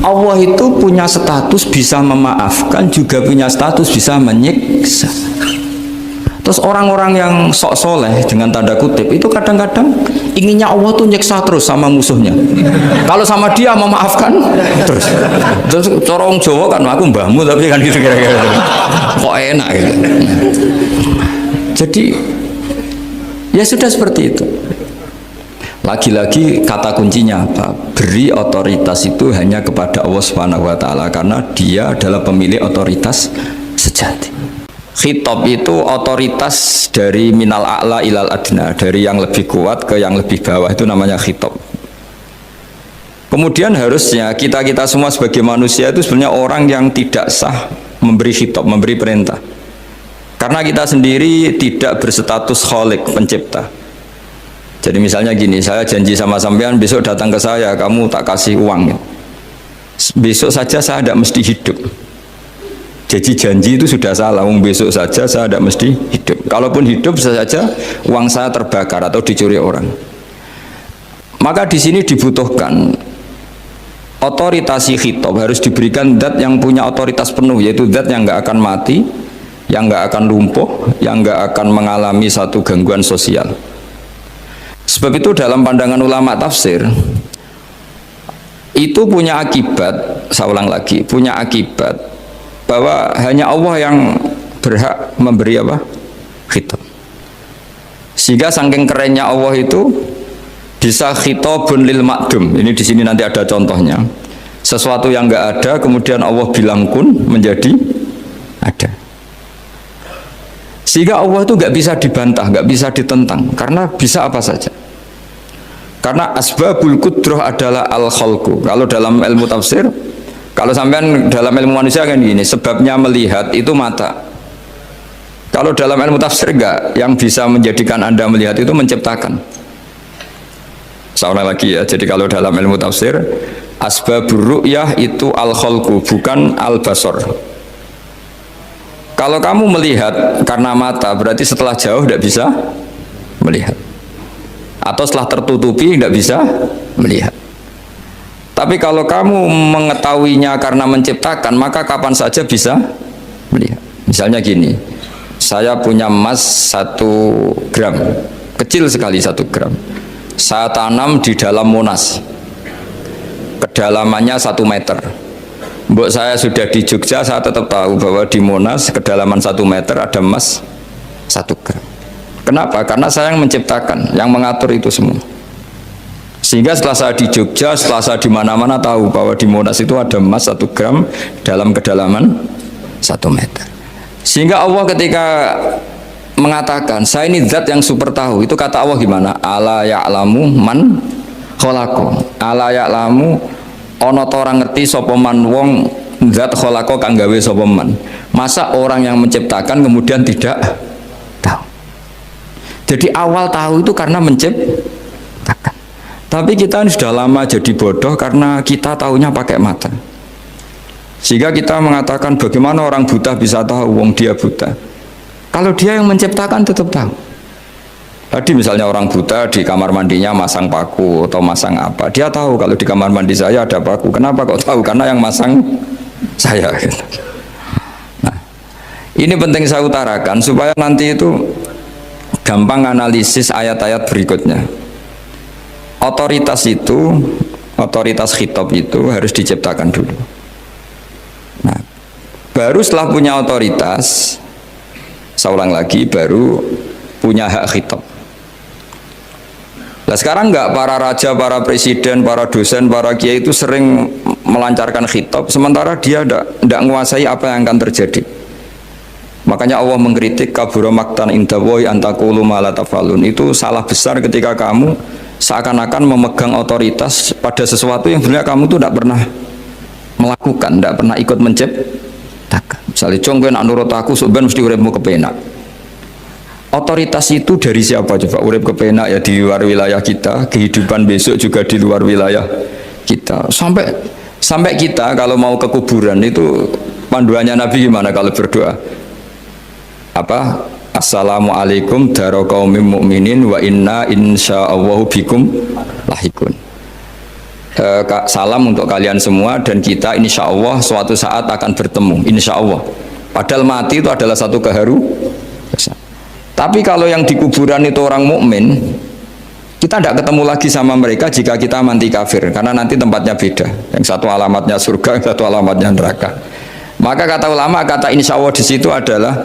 Allah itu punya status bisa memaafkan, juga punya status bisa menyiksa. Terus orang-orang yang sok soleh dengan tanda kutip itu kadang-kadang inginnya Allah tuh nyiksa terus sama musuhnya. Kalau sama dia memaafkan terus. Terus corong Jawa kan aku mbahmu tapi kan gitu kira-kira. Kok enak gitu. Jadi ya sudah seperti itu. Lagi-lagi kata kuncinya apa? Beri otoritas itu hanya kepada Allah Subhanahu wa taala karena dia adalah pemilik otoritas sejati. Khitab itu otoritas dari minal a'la ilal adna, dari yang lebih kuat ke yang lebih bawah, itu namanya khitab. Kemudian harusnya kita semua sebagai manusia itu sebenarnya orang yang tidak sah memberi khitab, memberi perintah. Karena kita sendiri tidak berstatus khalik, pencipta. Jadi misalnya gini, saya janji sama sampean besok datang ke saya, kamu tak kasih uang. Besok saja saya tidak mesti hidup. Jadi janji itu sudah salah, besok saja saya tidak mesti hidup. Kalaupun hidup saja uang saya terbakar atau dicuri orang. Maka di sini dibutuhkan otoritas khitab, harus diberikan zat yang punya otoritas penuh, yaitu zat yang nggak akan mati, yang nggak akan lumpuh, yang nggak akan mengalami satu gangguan sosial. Sebab itu dalam pandangan ulama tafsir itu punya akibat, saya ulang lagi, punya akibat bahwa hanya Allah yang berhak memberi apa? Khitab. Sehingga saking kerennya Allah itu bisa khitabun lil ma'dum. Ini di sini nanti ada contohnya. Sesuatu yang enggak ada kemudian Allah bilang kun menjadi ada. Sehingga Allah itu enggak bisa dibantah, enggak bisa ditentang karena bisa apa saja. Karena asbabul qudrah adalah al-khalqu. Kalau dalam ilmu tafsir, kalau sampean dalam ilmu manusia kan gini, sebabnya melihat itu mata. Kalau dalam ilmu tafsir enggak, yang bisa menjadikan Anda melihat itu menciptakan. Seorang lagi ya, jadi kalau dalam ilmu tafsir, asbabur ru'yah itu al-khalqu, bukan al-basar. Kalau kamu melihat karena mata, berarti setelah jauh tidak bisa melihat. Atau setelah tertutupi tidak bisa melihat. Tapi kalau kamu mengetahuinya karena menciptakan, maka kapan saja bisa melihat. Misalnya gini, saya punya emas 1 gram, kecil sekali 1 gram. Saya tanam di dalam Monas, kedalamannya 1 meter. Mbok saya sudah di Jogja, saya tetap tahu bahwa di Monas kedalaman 1 meter ada emas 1 gram. Kenapa? Karena saya yang menciptakan, yang mengatur itu semua. Sehingga setelah saya di Jogja, setelah saya di mana-mana tahu bahwa di Monas itu ada emas 1 gram dalam kedalaman 1 meter. Sehingga Allah ketika mengatakan, saya ini zat yang super tahu, itu kata Allah gimana? Ala ya'lamu man khalaqo. Ala ya'lamu ana ta ora ngerti sapa man wong zat khalaqo kang gawe sapa man. Masa orang yang menciptakan kemudian tidak tahu? Jadi awal tahu itu karena menciptakan. Tapi kita ini sudah lama jadi bodoh karena kita tahunya pakai mata. Sehingga kita mengatakan bagaimana orang buta bisa tahu wong dia buta. Kalau dia yang menciptakan tetap tahu. Tadi misalnya orang buta di kamar mandinya masang paku atau masang apa, dia tahu kalau di kamar mandi saya ada paku. Kenapa kok tahu? Karena yang masang saya. Nah, ini penting saya utarakan supaya nanti itu gampang analisis ayat-ayat berikutnya. Otoritas itu, otoritas khitab itu harus diciptakan dulu. Nah, baru setelah punya otoritas, saya ulang lagi, baru punya hak khitab. Nah sekarang enggak, para raja, para presiden, para dosen, para kiai itu sering melancarkan khitab, sementara dia tidak menguasai apa yang akan terjadi. Makanya Allah mengkritik kabura maktan indallahi antaqulu ma la tafalun. Itu salah besar ketika kamu seakan-akan memegang otoritas pada sesuatu yang sebenarnya kamu tuh tidak pernah melakukan, tidak pernah ikut menciptakan. Misalnya cong kowe nak nurut aku sampean mesti uripmu kepenak. Otoritas itu dari siapa coba? Urip kepenak ya di luar wilayah kita, kehidupan besok juga di luar wilayah kita. Sampai kita kalau mau ke kuburan itu panduannya Nabi gimana kalau berdoa? Apa? Assalamualaikum daraqaumim mu'minin wa inna insyaallahu bikum lahikun. salam untuk kalian semua dan kita insya Allah suatu saat akan bertemu, insya Allah. Padahal mati itu adalah satu tapi kalau yang di kuburan itu orang mukmin, kita tidak ketemu lagi sama mereka jika kita mati kafir, karena nanti tempatnya beda, yang satu alamatnya surga, yang satu alamatnya neraka. Maka kata ulama, kata insya Allah di situ adalah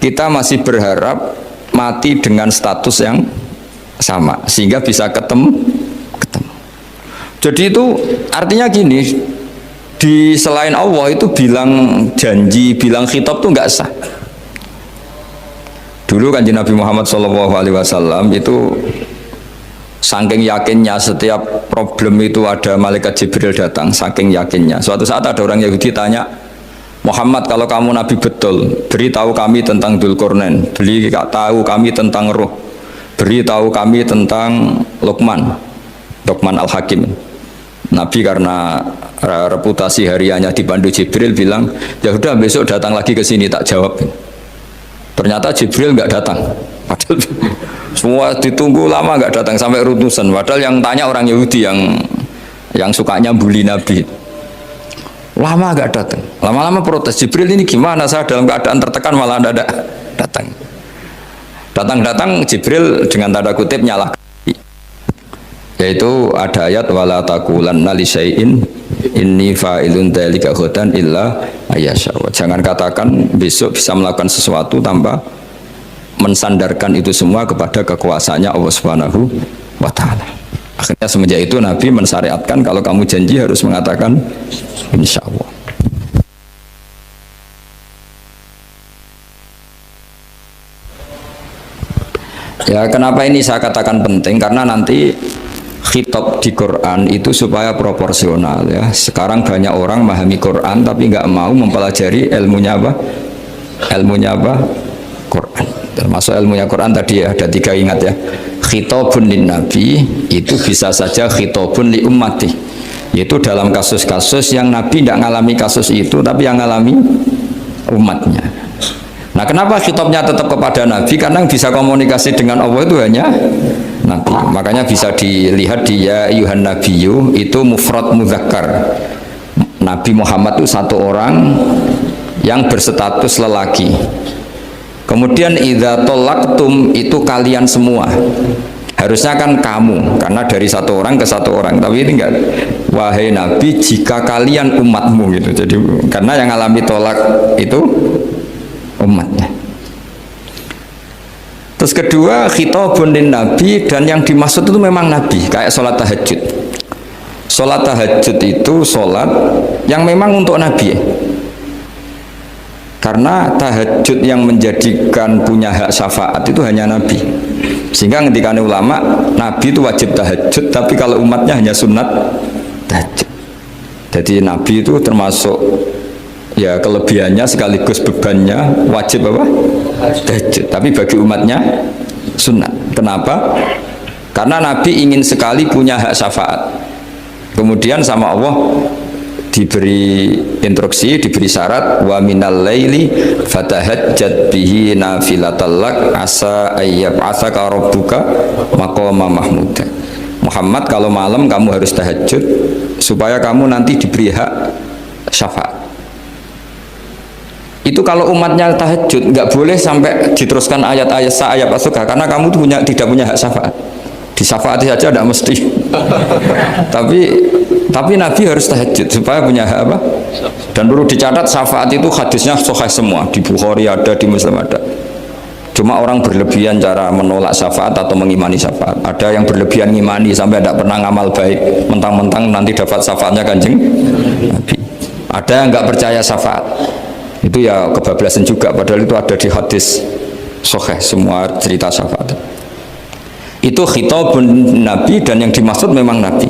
kita masih berharap mati dengan status yang sama sehingga bisa ketemu. Jadi itu artinya gini, di selain Allah itu bilang janji, bilang khitab itu nggak sah. Dulu kan Nabi Muhammad SAW itu saking yakinnya setiap problem itu ada malaikat Jibril datang, saking yakinnya. Suatu saat ada orang Yahudi tanya, Muhammad, kalau kamu Nabi betul, beritahu kami tentang Dzulqarnain, beritahu kami tentang Ruh, beritahu kami tentang Luqman Al-Hakim. Nabi karena reputasi hariannya dipandu Jibril bilang, ya udah besok datang lagi ke sini tak jawab. Ternyata Jibril nggak datang. Padahal semua ditunggu lama nggak datang sampai utusan. Padahal yang tanya orang Yahudi yang sukanya bully Nabi. Lama nggak datang. Lama-lama protes. Jibril ini gimana? Saya dalam keadaan tertekan malah ada datang. Datang Jibril dengan tanda kutip nyalah. Yaitu ada ayat wala taqulanna li syai'in inni fa'ilun dzalika ghadan illa ayyasha. Jangan katakan besok bisa melakukan sesuatu tanpa mensandarkan itu semua kepada kekuasaannya Allah Subhanahu wa taala. Akhirnya semenjak itu Nabi mensyariatkan kalau kamu janji harus mengatakan insyaallah. Ya, kenapa ini saya katakan penting? Karena nanti khitab di Quran itu supaya proporsional ya. Sekarang banyak orang memahami Quran tapi nggak mau mempelajari ilmunya apa? Quran. Termasuk ilmunya Quran tadi ya, ada 3 ingat ya. Khitabun lin nabi itu bisa saja khitabun li ummati. Yaitu dalam kasus-kasus yang Nabi tidak ngalami kasus itu tapi yang ngalami umatnya. Nah, kenapa khitabnya tetap kepada Nabi? Karena yang bisa komunikasi dengan Allah itu hanya Nabi. Makanya bisa dilihat di ya ayuhan nabiyyu itu mufrad mudzakkar. Nabi Muhammad itu satu orang yang berstatus lelaki. Kemudian idza talaqtum itu kalian semua. Harusnya kan kamu, karena dari satu orang ke satu orang. Tapi ini enggak. Wahai Nabi, jika kalian umatmu gitu. Jadi karena yang alami tolak itu umatnya. Terus kedua, khitabun lin nabi, dan yang dimaksud itu memang nabi, kayak sholat tahajud. Sholat tahajud itu sholat yang memang untuk nabi. Karena tahajud yang menjadikan punya hak syafaat itu hanya nabi. Sehingga ketika ulama, nabi itu wajib tahajud, tapi kalau umatnya hanya sunat tahajud. Jadi nabi itu termasuk ya kelebihannya sekaligus bebannya wajib apa? Tahajud. Tapi bagi umatnya sunat. Kenapa? Karena Nabi ingin sekali punya hak syafaat. Kemudian sama Allah diberi instruksi, diberi syarat wa minal laili fatahajjat bihi nafilatal lak asa ayyab'atsaka rabbuka maqama mahmuda. Muhammad, kalau malam kamu harus tahajud supaya kamu nanti diberi hak syafaat. Itu kalau umatnya tahajud nggak boleh sampai diteruskan ayat-ayat sa'ayat asuka, karena kamu tuh tidak punya hak syafaat. Disyafaati saja tidak mesti. tapi Nabi harus tahajud supaya punya hak apa? Dan perlu dicatat syafaat itu hadisnya sahih semua, di Bukhari ada, di Muslim ada. Cuma orang berlebihan cara menolak syafaat atau mengimani syafaat. Ada yang berlebihan ngimani sampai tidak pernah ngamal baik, mentang-mentang nanti dapat syafaatnya Kanjeng Nabi. Ada yang nggak percaya syafaat. Itu ya kebablasan juga, padahal itu ada di hadis sahih semua cerita syafaat. Itu khitabun nabi, dan yang dimaksud memang nabi.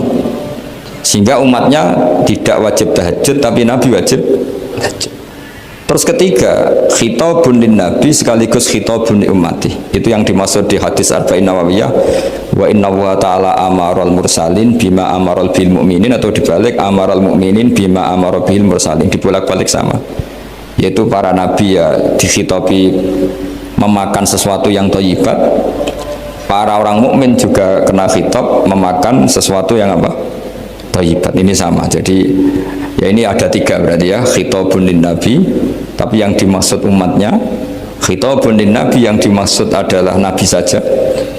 Sehingga umatnya tidak wajib tahajud tapi nabi wajib tahajud. Terus ketiga, khitabun lin nabi sekaligus khitabun li ummati. Itu yang dimaksud di hadis Arba'in Nawawiyah, wa inna wa ta'ala amaral mursalin bima amaral bil mu'minin, atau dibalik amaral mu'minin bima amaral bil mursalin, dibolak-balik sama. Yaitu para nabi ya dikhitabi memakan sesuatu yang thayyibat. Para orang mukmin juga kena khitab memakan sesuatu yang apa? thayyibat. Ini sama. Jadi ya ini ada tiga berarti ya, khitabun lin nabi, tapi yang dimaksud umatnya. Khitabun lin nabi yang dimaksud adalah nabi saja.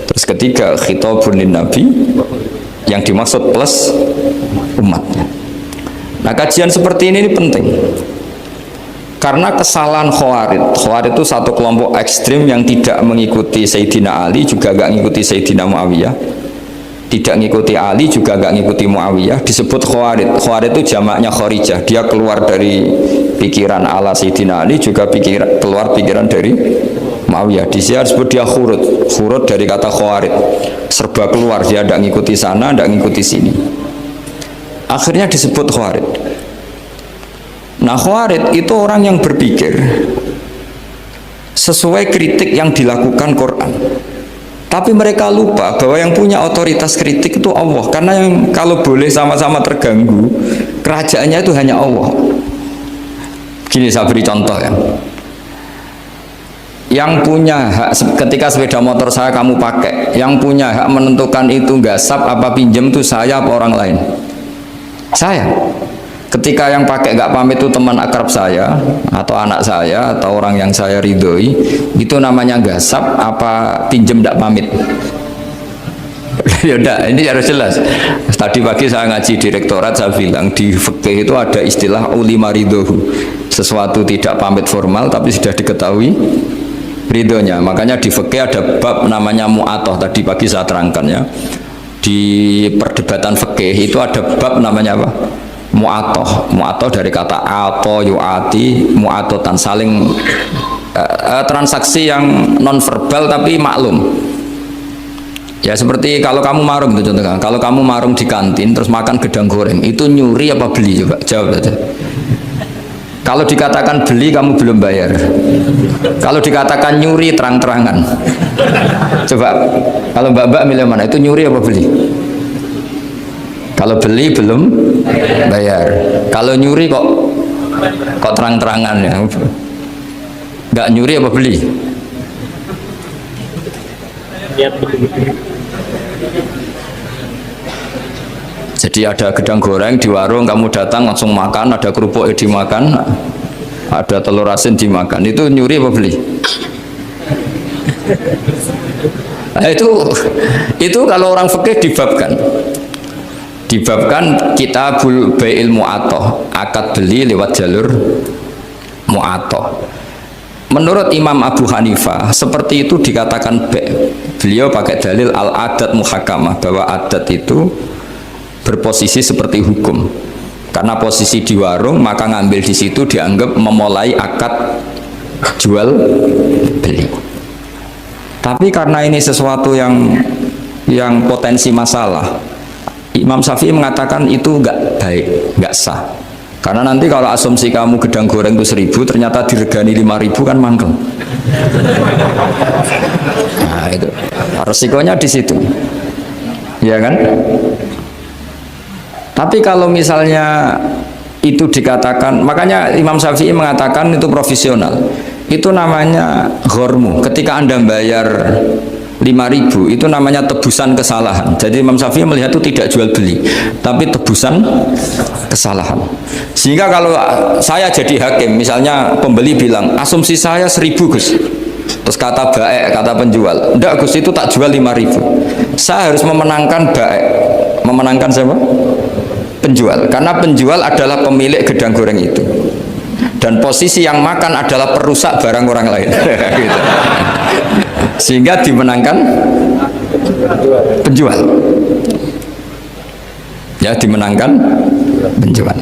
Terus ketiga khitabun lin nabi yang dimaksud plus umatnya. Nah, kajian seperti ini penting. Karena kesalahan Khawarij itu satu kelompok ekstrim yang tidak mengikuti Sayyidina Ali, juga gak mengikuti Sayyidina Muawiyah, tidak mengikuti Ali, juga gak mengikuti Muawiyah, disebut Khawarij. Khawarij itu jamaknya Kharijah, dia keluar dari pikiran ala Sayyidina Ali, juga keluar pikiran dari Muawiyah. Di sini disebut dia khurut dari kata Khawarij, serba keluar, dia tidak mengikuti sana, tidak mengikuti sini, akhirnya disebut Khawarij. Nah, Khawarij itu orang yang berpikir sesuai kritik yang dilakukan Quran, tapi mereka lupa bahwa yang punya otoritas kritik itu Allah, karena yang kalau boleh sama-sama terganggu kerajaannya itu hanya Allah. Gini, saya beri contoh ya. Yang punya hak ketika sepeda motor saya kamu pakai, yang punya hak menentukan itu gasap apa pinjam itu saya apa orang lain? Saya. Ketika yang pakai gak pamit itu teman akrab saya atau anak saya atau orang yang saya ridhoi, itu namanya gasap apa pinjem gak pamit? Ya udah, ini harus jelas. Tadi pagi saya ngaji direktorat, saya bilang di fikih itu ada istilah ulima ridhohu, sesuatu tidak pamit formal tapi sudah diketahui ridhonya. Makanya di fikih ada bab namanya mu'atoh, tadi pagi saya terangkan ya. Di perdebatan fikih itu ada bab namanya apa? Mu'atoh dari kata ato yu'ati, mu'atotan, saling transaksi yang non verbal tapi maklum. Ya seperti kalau kamu marung itu contohnya, kalau kamu marung di kantin terus makan gedang goreng, itu nyuri apa beli? Coba jawab saja. Kalau dikatakan beli kamu belum bayar, kalau dikatakan nyuri terang-terangan. Coba kalau mbak-mbak milih mana, itu nyuri apa beli? Kalau beli belum bayar, kalau nyuri kok terang-terangan ya. Nggak nyuri apa beli? Jadi ada gedang goreng di warung, kamu datang langsung makan, ada kerupuk dimakan, ada telur asin dimakan, itu nyuri apa beli? Nah, itu kalau orang fikih dibabkan kitabul bai'il mu'atoh, akad beli lewat jalur mu'atoh. Menurut Imam Abu Hanifah seperti itu dikatakan beliau pakai dalil al-adat muhakamah, bahwa adat itu berposisi seperti hukum, karena posisi di warung maka ngambil di situ dianggap memulai akad jual beli. Tapi karena ini sesuatu yang potensi masalah, Imam Syafi'i mengatakan itu enggak baik, enggak sah. Karena nanti kalau asumsi kamu gedang goreng itu 1.000, ternyata diregani 5.000 kan mangkel. Nah itu resikonya di situ, ya kan? Tapi kalau misalnya itu dikatakan, makanya Imam Syafi'i mengatakan itu profesional. Itu namanya ghormu. Ketika Anda bayar 5.000 itu namanya tebusan kesalahan. Jadi Imam Syafi'i melihat itu tidak jual beli, tapi tebusan kesalahan. Sehingga kalau saya jadi hakim, misalnya pembeli bilang asumsi saya 1.000 Gus, terus kata baik, kata penjual, enggak Gus itu tak jual 5.000, saya harus memenangkan baik. Memenangkan siapa? Penjual, karena penjual adalah pemilik gedang goreng itu, dan posisi yang makan adalah perusak barang orang lain. Gitu. Sehingga dimenangkan penjual, ya dimenangkan penjual.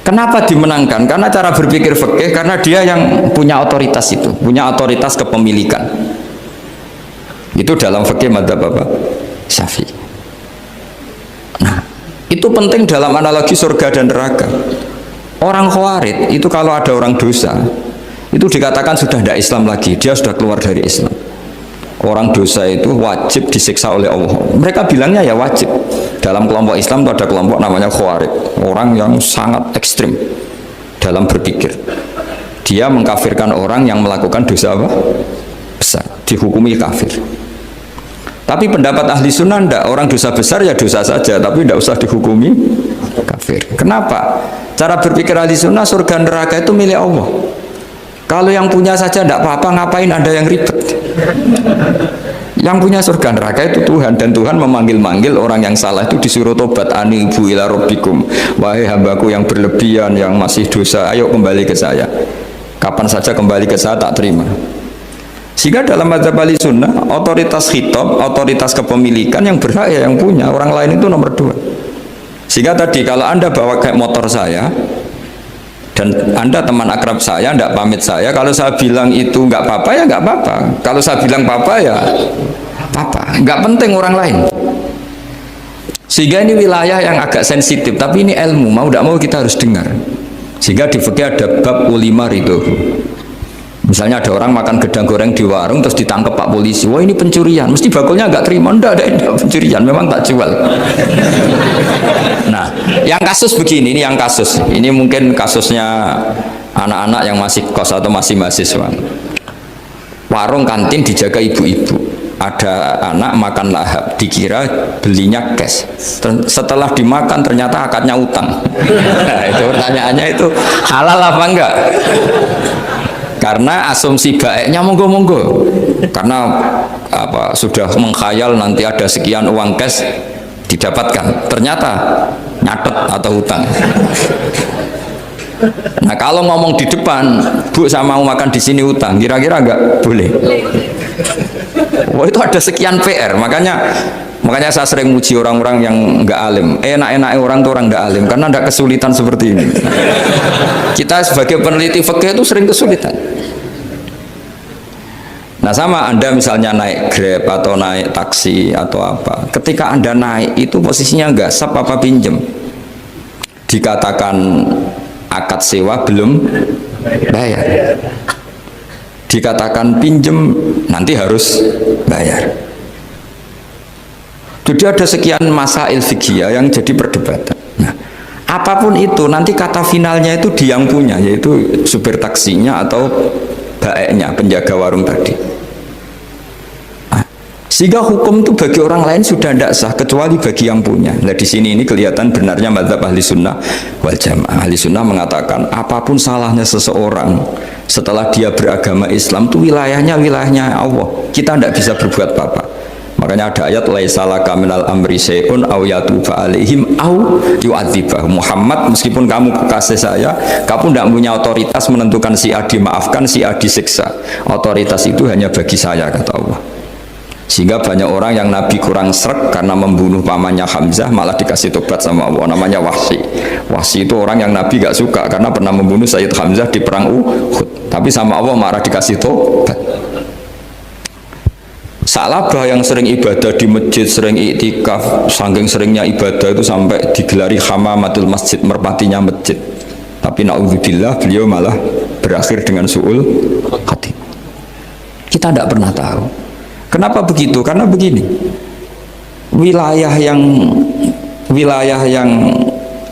Kenapa dimenangkan? Karena cara berpikir fikih, karena dia yang punya otoritas itu, punya otoritas kepemilikan. Itu dalam fikih madzhab apa? Syafi'i. Nah, itu penting dalam analogi surga dan neraka. Orang Khawarij itu kalau ada orang dosa, itu dikatakan sudah tidak Islam lagi, dia sudah keluar dari Islam. Orang dosa itu wajib disiksa oleh Allah. Mereka bilangnya ya wajib. Dalam kelompok Islam itu ada kelompok namanya Khawarij, orang yang sangat ekstrim dalam berpikir. Dia mengkafirkan orang yang melakukan dosa apa? Besar, dihukumi kafir. Tapi pendapat ahli sunnah enggak, orang dosa besar ya dosa saja, tapi tidak usah dihukumi kafir. Kenapa? Cara berpikir ahli sunnah, surga neraka itu milik Allah. Kalau yang punya saja enggak apa-apa, ngapain ada yang ribet? Yang punya surga neraka itu Tuhan, dan Tuhan memanggil-manggil orang yang salah itu disuruh tobat, anibu ila rabbikum, wahai hambaku yang berlebihan, yang masih dosa, ayo kembali ke saya. Kapan saja kembali ke saya tak terima. Sehingga dalam mazhab ahli sunnah, otoritas khitab, otoritas kepemilikan yang berhak ya yang punya, orang lain itu nomor 2. Sehingga tadi kalau Anda bawa kayak motor saya dan Anda teman akrab saya, tidak pamit saya, kalau saya bilang itu nggak apa-apa ya nggak apa-apa, kalau saya bilang apa-apa ya apa, nggak penting orang lain. Sehingga ini wilayah yang agak sensitif, tapi ini ilmu, mau tidak mau kita harus dengar. Sehingga di fikih ada bab ulima ridho. Misalnya ada orang makan gedang goreng di warung terus ditangkap Pak polisi, wah ini pencurian, mesti bakulnya nggak terima, enggak ada pencurian, memang tak jual. Nah, yang kasus begini, ini yang kasus, ini mungkin kasusnya anak-anak yang masih kos atau masih mahasiswa. Warung kantin dijaga ibu-ibu, ada anak makan lahap, dikira belinya cash, setelah dimakan ternyata akadnya utang. Nah, itu pertanyaannya itu halal apa enggak? Karena asumsi baiknya monggo-monggo, karena apa sudah mengkhayal nanti ada sekian uang cash didapatkan, ternyata nyatet atau hutang. Nah kalau ngomong di depan, Bu saya mau makan di sini hutang, kira-kira enggak boleh. Wah itu ada sekian PR, makanya saya sering muji orang-orang yang enggak alim. Enak-enaknya orang tuh orang enggak alim karena enggak kesulitan seperti ini. Kita sebagai peneliti fikih itu sering kesulitan. Nah sama Anda misalnya naik Grab atau naik taksi atau apa, ketika Anda naik itu posisinya enggak sap apa pinjem, dikatakan akad sewa belum bayar, dikatakan pinjem nanti harus bayar. Jadi ada sekian masail fikih yang jadi perdebatan. Nah, apapun itu nanti kata finalnya itu dia yang punya, yaitu supir taksinya atau baeknya, penjaga warung tadi. Nah, sehingga hukum itu bagi orang lain sudah tidak sah kecuali bagi yang punya. Nah di sini ini kelihatan benarnya mazhab ahli sunnah wal jamaah. Ahli sunnah mengatakan apapun salahnya seseorang setelah dia beragama Islam itu wilayahnya Allah. Kita tidak bisa berbuat apa-apa. Makanya ada ayat laisa laka minal amri syai'un aw yatuba alaihim aw yu'adzibah. Muhammad, meskipun kamu kekasih saya, kamu tidak punya otoritas menentukan si A dimaafkan, si A disiksa. Otoritas itu hanya bagi saya, kata Allah. Sehingga banyak orang yang Nabi kurang srek karena membunuh pamannya Hamzah malah dikasih tobat sama Allah, namanya Wahsy. Wahsy itu orang yang Nabi gak suka karena pernah membunuh Sayyid Hamzah di perang Uhud, tapi sama Allah marah dikasih tobat. Salabah yang sering ibadah di masjid, sering iktikaf, saking seringnya ibadah itu sampai digelari hamamatul masjid, merpatinya masjid. Tapi na'udzubillah beliau malah berakhir dengan su'ul khatimah. Kita tidak pernah tahu. Kenapa begitu? Karena begini, wilayah yang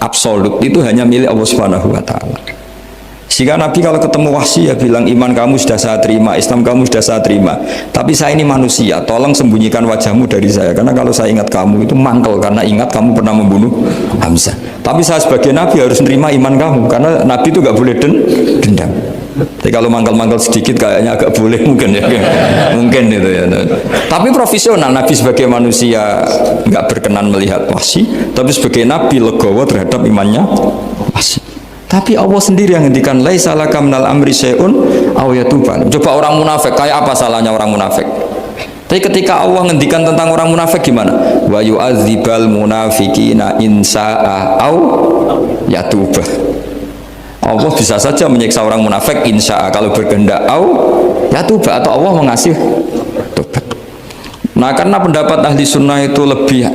absolut itu hanya milik Allah Subhanahu wa Ta'ala. Sehingga Nabi kalau ketemu Wahsy ya bilang, iman kamu sudah saya terima, Islam kamu sudah saya terima, tapi saya ini manusia, tolong sembunyikan wajahmu dari saya, karena kalau saya ingat kamu itu mangkel, karena ingat kamu pernah membunuh Hamzah. Tapi saya sebagai Nabi harus menerima iman kamu, karena Nabi itu gak boleh dendam. Jadi kalau mangkel-mangkel sedikit kayaknya agak boleh mungkin ya, mungkin itu ya. Tapi profesional, Nabi sebagai manusia nggak berkenan melihat Wahsy, tapi sebagai Nabi legowo terhadap imannya Wahsy. Tapi Allah sendiri yang ngendikan laisa laka minal amri syai'un aw yatuba. Coba orang munafik, kayak apa salahnya orang munafik? Tapi ketika Allah ngendikan tentang orang munafik gimana? Wa yu'adzibal munafiqina in sa'a aw yatuba. Allah bisa saja menyiksa orang munafik insya Allah kalau berkehendak ya tuba, atau Allah mengasih tobat. Nah karena pendapat ahli sunnah itu lebih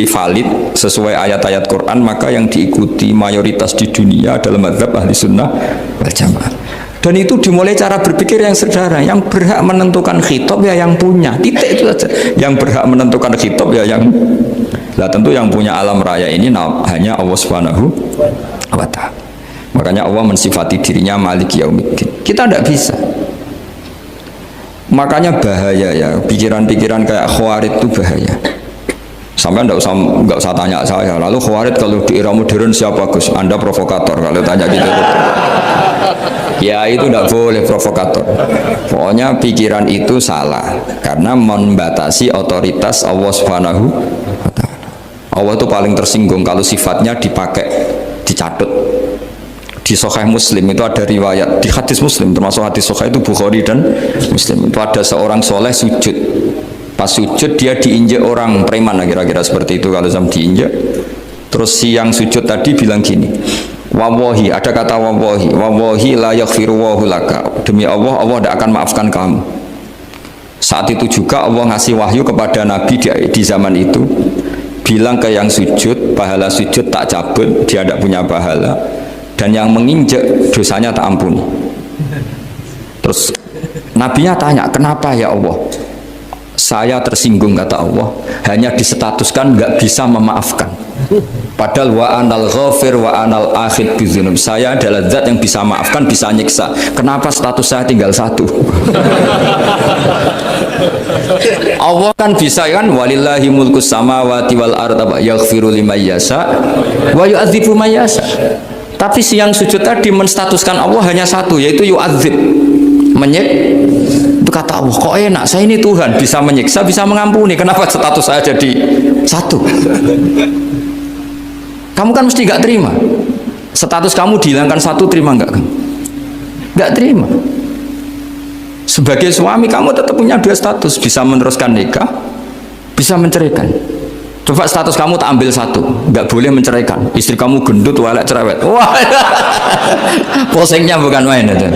valid sesuai ayat-ayat Quran, maka yang diikuti mayoritas di dunia adalah mazhab ahli sunnah wal jamaah. Dan itu dimulai cara berpikir yang sederhana, yang berhak menentukan khitab ya yang punya, titik itu saja. Yang berhak menentukan khitab ya yang, lah tentu yang punya alam raya ini hanya Allah Subhanahu wa ta'ala. Makanya Allah mensifati dirinya Malik Yaumiddin. Kita tidak bisa. Makanya bahaya ya, pikiran-pikiran kayak Khawarij itu bahaya. Sampai nggak usah tanya saya. Lalu Khawarij kalau di era modern siapa Gus? Anda provokator kalau tanya gitu. Ya itu tidak boleh provokator. Pokoknya pikiran itu salah karena membatasi otoritas Allah Subhanahu wa Ta'ala. Allah itu paling tersinggung kalau sifatnya dipakai, dicatut. Di Sahih Muslim itu ada riwayat, di hadis Muslim termasuk hadis Sahih itu Bukhari dan Muslim, itu ada seorang soleh sujud. Pas sujud dia diinjak orang preman, kira-kira seperti itu kalau sama diinjak. Terus si yang sujud tadi bilang gini, wallahi, ada kata wallahi, wallahi la yaghfiru wallahu laka, demi Allah, Allah tidak akan maafkan kamu. Saat itu juga Allah ngasih wahyu kepada Nabi di zaman itu, bilang ke yang sujud, pahala sujud tak cabut, dia tidak punya pahala, dan yang menginjak dosanya tak ampuni. Terus Nabinya tanya, kenapa ya Allah? Saya tersinggung, kata Allah, hanya disetatuskan nggak bisa memaafkan. Padahal wa anal ghafir wa anal akhid bizunub, saya adalah zat yang bisa maafkan, bisa nyiksa. Kenapa status saya tinggal satu? Allah kan bisa kan, walillahi mulkus samawati wal ardh yaghfiru liman yasha wa yu'adzibu man yasha. Tapi si yang sujud tadi menstatuskan Allah hanya satu, yaitu yu'adzib, menyik. Itu kata Allah, kok enak, saya ini Tuhan, bisa menyiksa, bisa mengampuni, kenapa status saya jadi satu? Kamu kan mesti gak terima. Status kamu dihilangkan satu, terima gak? Gak terima. Sebagai suami kamu tetap punya dua status, bisa meneruskan nikah, bisa menceraikan. Coba status kamu tak ambil satu, nggak boleh menceraikan. Istri kamu gendut, walek, cerewet. Wah, posingnya bukan main itu.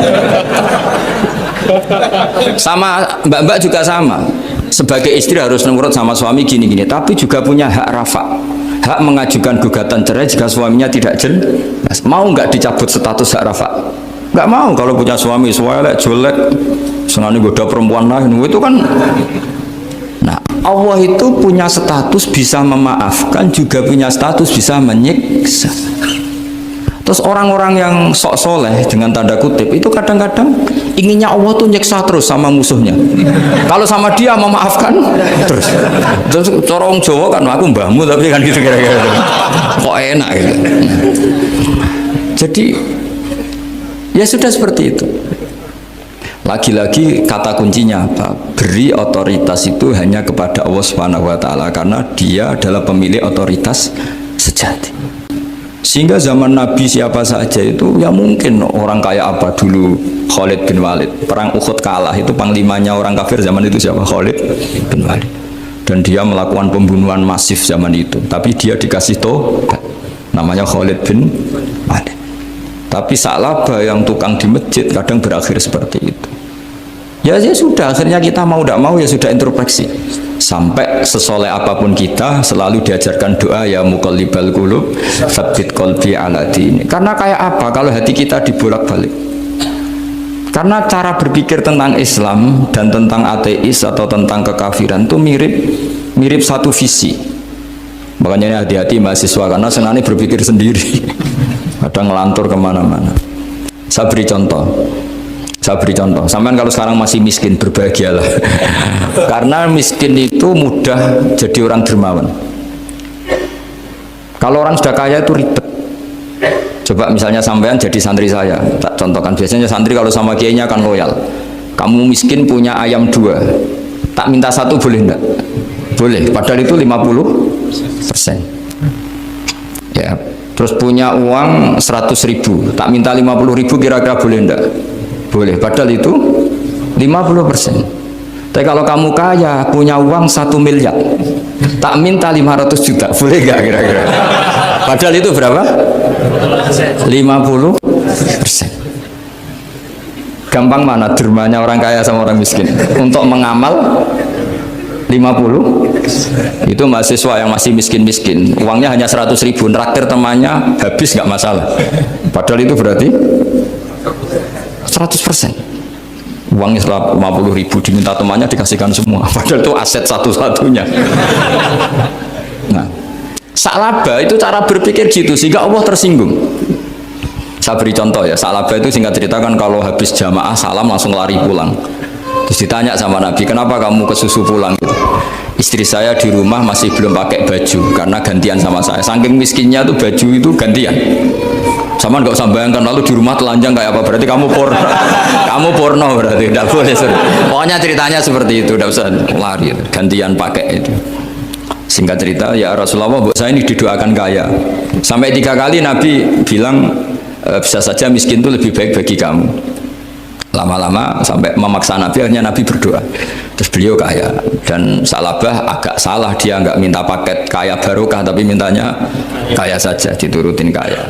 Sama mbak-mbak juga sama. Sebagai istri harus nurut sama suami gini-gini, tapi juga punya hak rafa, hak mengajukan gugatan cerai jika suaminya tidak jelas. Mau nggak dicabut status hak rafa? Nggak mau. Kalau punya suami walek, jelek, senang goda perempuan lain, itu kan. Nah, Allah itu punya status bisa memaafkan, juga punya status bisa menyiksa. Terus orang-orang yang sok soleh dengan tanda kutip itu kadang-kadang inginnya Allah tuh nyiksa terus sama musuhnya. Kalau sama dia memaafkan terus. Terus corong Jawa kan, aku mbahmu tapi kan gitu kira-kira. Kok enak gitu. Jadi ya sudah seperti itu. Lagi-lagi kata kuncinya apa? Beri otoritas itu hanya kepada Allah Subhanahu wa Ta'ala, karena dia adalah pemilik otoritas sejati. Sehingga zaman Nabi siapa saja itu ya mungkin orang kayak apa dulu, Khalid bin Walid, perang Uhud kalah, itu panglimanya orang kafir zaman itu siapa? Khalid bin Walid. Dan dia melakukan pembunuhan masif zaman itu, tapi dia dikasih tobat, namanya Khalid bin Walid. Tapi Sa'labah yang tukang di masjid kadang berakhir seperti itu. Ya sudah, akhirnya kita mau tidak mau ya sudah introspeksi. Sampai sesoleh apapun kita selalu diajarkan doa, ya muqallibal qulub tsabbit qalbi ala dini. Karena kayak apa kalau hati kita dibolak-balik? Karena cara berpikir tentang Islam dan tentang ateis atau tentang kekafiran itu mirip satu visi. Makanya ini hati-hati mahasiswa, karena senangnya berpikir sendiri. Kadang ngelantur kemana-mana. Saya beri contoh. Sampai kalau sekarang masih miskin, berbahagialah. Karena miskin itu mudah jadi orang dermawan. Kalau orang sudah kaya itu ribet. Coba misalnya sampean jadi santri saya, tak contohkan, biasanya santri kalau sama kiainya akan loyal. Kamu miskin punya ayam 2, tak minta 1 boleh enggak? Boleh, padahal itu 50%. Ya, terus punya uang 100.000, tak minta 50.000, kira-kira boleh enggak? Boleh, padahal itu 50%. Tapi kalau kamu kaya, punya uang 1 miliar, tak minta 500 juta, boleh enggak kira-kira? Padahal itu berapa? 50%. Gampang mana dermanya orang kaya sama orang miskin? Untuk mengamal 50, itu mahasiswa yang masih miskin-miskin, uangnya hanya 100.000, traktir temannya habis nggak masalah. Padahal itu berarti 100%. Uangnya 50.000 diminta temannya dikasihkan semua, padahal itu aset satu-satunya. Nah, Sa'labah itu cara berpikir gitu sehingga Allah tersinggung. Saya beri contoh ya, Sa'labah itu singkat cerita kan kalau habis jamaah salam langsung lari pulang. Terus ditanya sama Nabi, kenapa kamu ke susu pulang gitu? Istri saya di rumah masih belum pakai baju karena gantian sama saya. Saking miskinnya tuh baju itu gantian. Sama nggak usah bayangkan, lalu di rumah telanjang kayak apa? Berarti kamu porno, kamu porno berarti. Tidak boleh. Pokoknya ceritanya seperti itu, tidak usah lari. Gantian pakai itu. Singkat cerita, ya Rasulullah, buat saya ini didoakan kaya. Sampai 3 kali Nabi bilang, bisa saja miskin itu lebih baik bagi kamu. Lama-lama sampai memaksa Nabi, akhirnya Nabi berdoa. Terus beliau kaya. Dan Salabah agak salah, dia nggak minta paket kaya barokah, tapi mintanya kaya saja, diturutin kaya.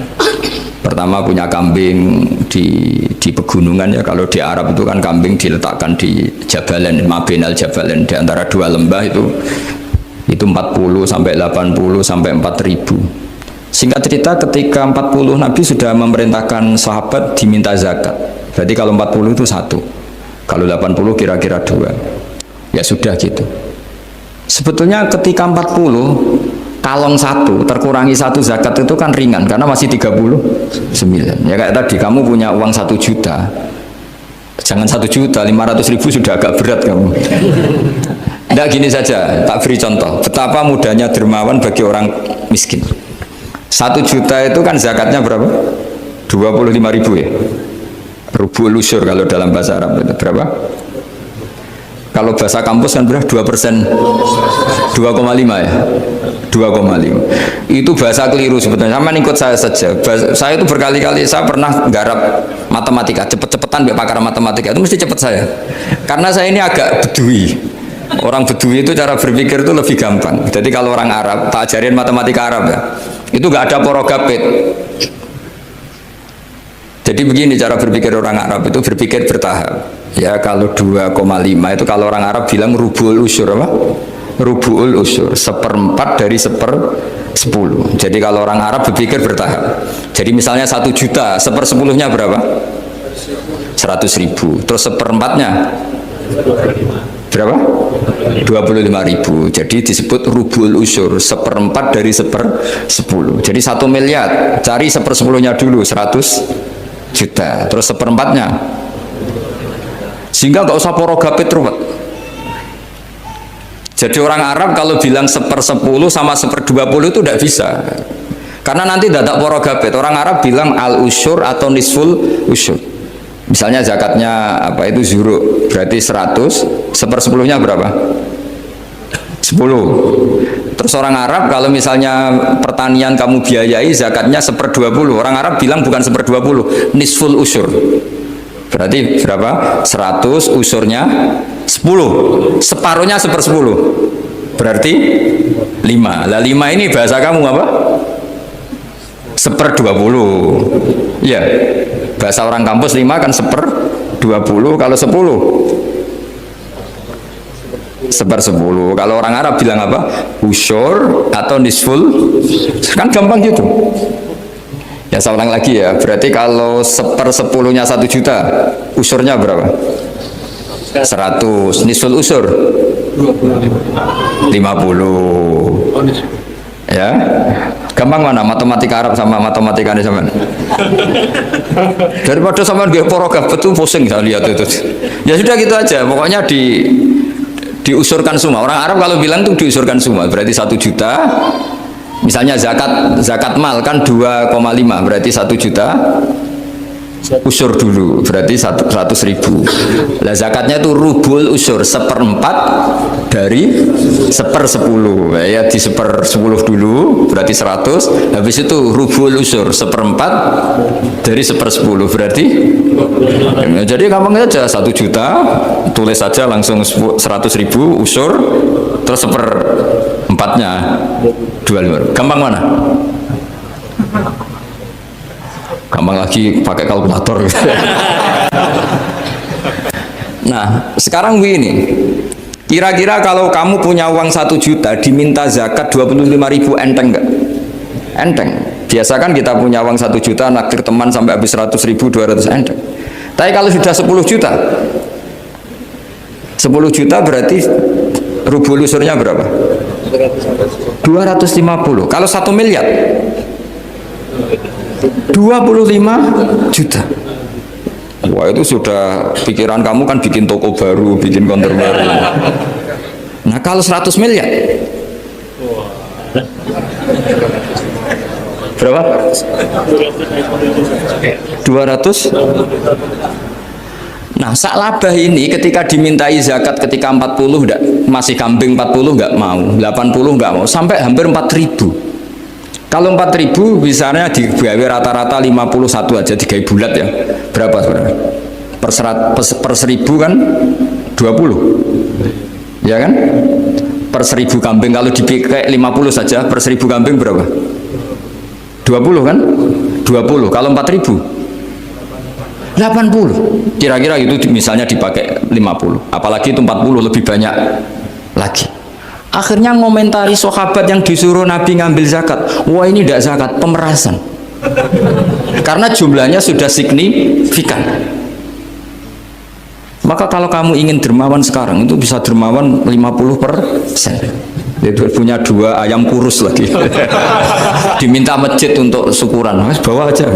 Pertama punya kambing di pegunungan ya, kalau di Arab itu kan kambing diletakkan di Jabalen, Mabinal Jabalen, di antara 2 lembah itu 40 sampai 80 sampai 4000. Singkat cerita ketika 40 Nabi sudah memerintahkan sahabat diminta zakat. Berarti kalau 40 itu 1, kalau 80 kira-kira 2. Ya sudah gitu. Sebetulnya ketika 40 kalong 1 terkurangi 1 zakat itu kan ringan karena masih 39. Ya kayak tadi kamu punya uang 1 juta, jangan 1 juta, 500.000 sudah agak berat kamu. Tidak, gini saja, tak beri contoh betapa mudahnya dermawan bagi orang miskin. 1 juta itu kan zakatnya berapa? 25.000 ya. Rubul usyur kalau dalam bahasa Arab itu berapa? Kalau bahasa kampus kan berapa? 2%, 2,5 ya, 2,5. Itu bahasa keliru sebetulnya. Sama ikut saya saja. Saya itu berkali-kali saya pernah garap matematika, cepet-cepetan biar pakar matematika itu mesti cepet saya. Karena saya ini agak bedui. Orang bedui itu cara berpikir itu lebih gampang. Jadi kalau orang Arab, tak ajarin matematika Arab ya, itu nggak ada porogapit. Jadi begini cara berpikir orang Arab itu berpikir bertahap. Ya kalau 2,5 itu kalau orang Arab bilang rubul usyur apa? Rubul usyur, 1/4 dari 1/10. Jadi kalau orang Arab berpikir bertahap. Jadi misalnya 1 juta, 1/10-nya berapa? 100.000. Terus 1/4-nya berapa? 25.000. Jadi disebut rubul usyur, 1/4 dari 1/10. Jadi 1 miliar, cari 1/10-nya dulu, 100 juta, terus 1/4-nya, sehingga nggak usah porogapit ruwet. Jadi orang Arab kalau bilang 1/10 sama 1/20 itu tidak bisa, karena nanti tidak ada porogapit. Orang Arab bilang al usyur atau nisful usyur. Misalnya zakatnya apa itu zuru, berarti 100, 1/10-nya berapa? 10. Terus orang Arab kalau misalnya pertanian kamu biayai zakatnya 1/20, orang Arab bilang bukan 1/20, nisful usyur. Berarti berapa? 100 usurnya 10, separuhnya 1/10, berarti 5. Lah 5 ini bahasa kamu apa? 1/20. Ya, bahasa orang kampus 5 kan 1/20, kalau 10 1/10. Kalau orang Arab bilang apa? Usyur atau nisful, kan gampang gitu. Ya saya ulang lagi ya, berarti kalau 1/10-nya 1 juta, usurnya berapa? 100. Nisful usur 50. Ya, gampang mana matematika Arab sama matematika ini sama? Daripada sama dia porogaf betul pusing saya lihat itu. Ya sudah gitu aja, pokoknya diusurkan semua. Orang Arab kalau bilang tuh diusurkan semua, berarti 1 juta. Misalnya zakat mal kan 2,5, berarti 1 juta. Usur dulu, berarti 100.000. Lah zakatnya itu rubul usur, 1/4 dari 1/10. Ya di 1/10 dulu, berarti 100. Habis itu rubul usur, 1/4 dari 1/10, berarti ya, jadi gampang saja, 1 juta tulis saja langsung 100.000 usur, terus 1/4-nya 25. Gampang mana? Gampang lagi pakai kalkulator. Nah sekarang begini, kira-kira kalau kamu punya uang 1 juta diminta zakat 25.000, enteng nggak? Enteng. Biasa kan kita punya uang 1 juta naktir teman sampai habis 100.000, 200, enteng. Tapi kalau sudah 10 juta 10 juta berarti rubul usurnya berapa? 250. Kalau 1 miliar 25 juta. Wah itu sudah pikiran kamu kan bikin toko baru, bikin konter baru. Nah kalau 100 miliar berapa? 200. Nah sak labah ini ketika dimintai zakat ketika 40 enggak, masih kambing 40 enggak mau, 80 enggak mau, sampai hampir 4000. Kalau 4000 misalnya digawe rata-rata 51 aja, digawe bulat ya, berapa sebenarnya? Per 1000 kan 20 ya kan? Per 1000 kambing kalau dipakai 50 saja, per 1000 kambing berapa? 20 kan? 20 kalau 4000 80. Kira-kira itu misalnya dipakai 50, apalagi itu 40 lebih banyak lagi. Akhirnya ngomentari sahabat yang disuruh Nabi ngambil zakat, wah ini tidak zakat, pemerasan. Karena jumlahnya sudah signifikan. Maka kalau kamu ingin dermawan sekarang, itu bisa dermawan 50%. Itu punya 2 ayam kurus lagi. Diminta masjid untuk syukuran, mas bawa aja.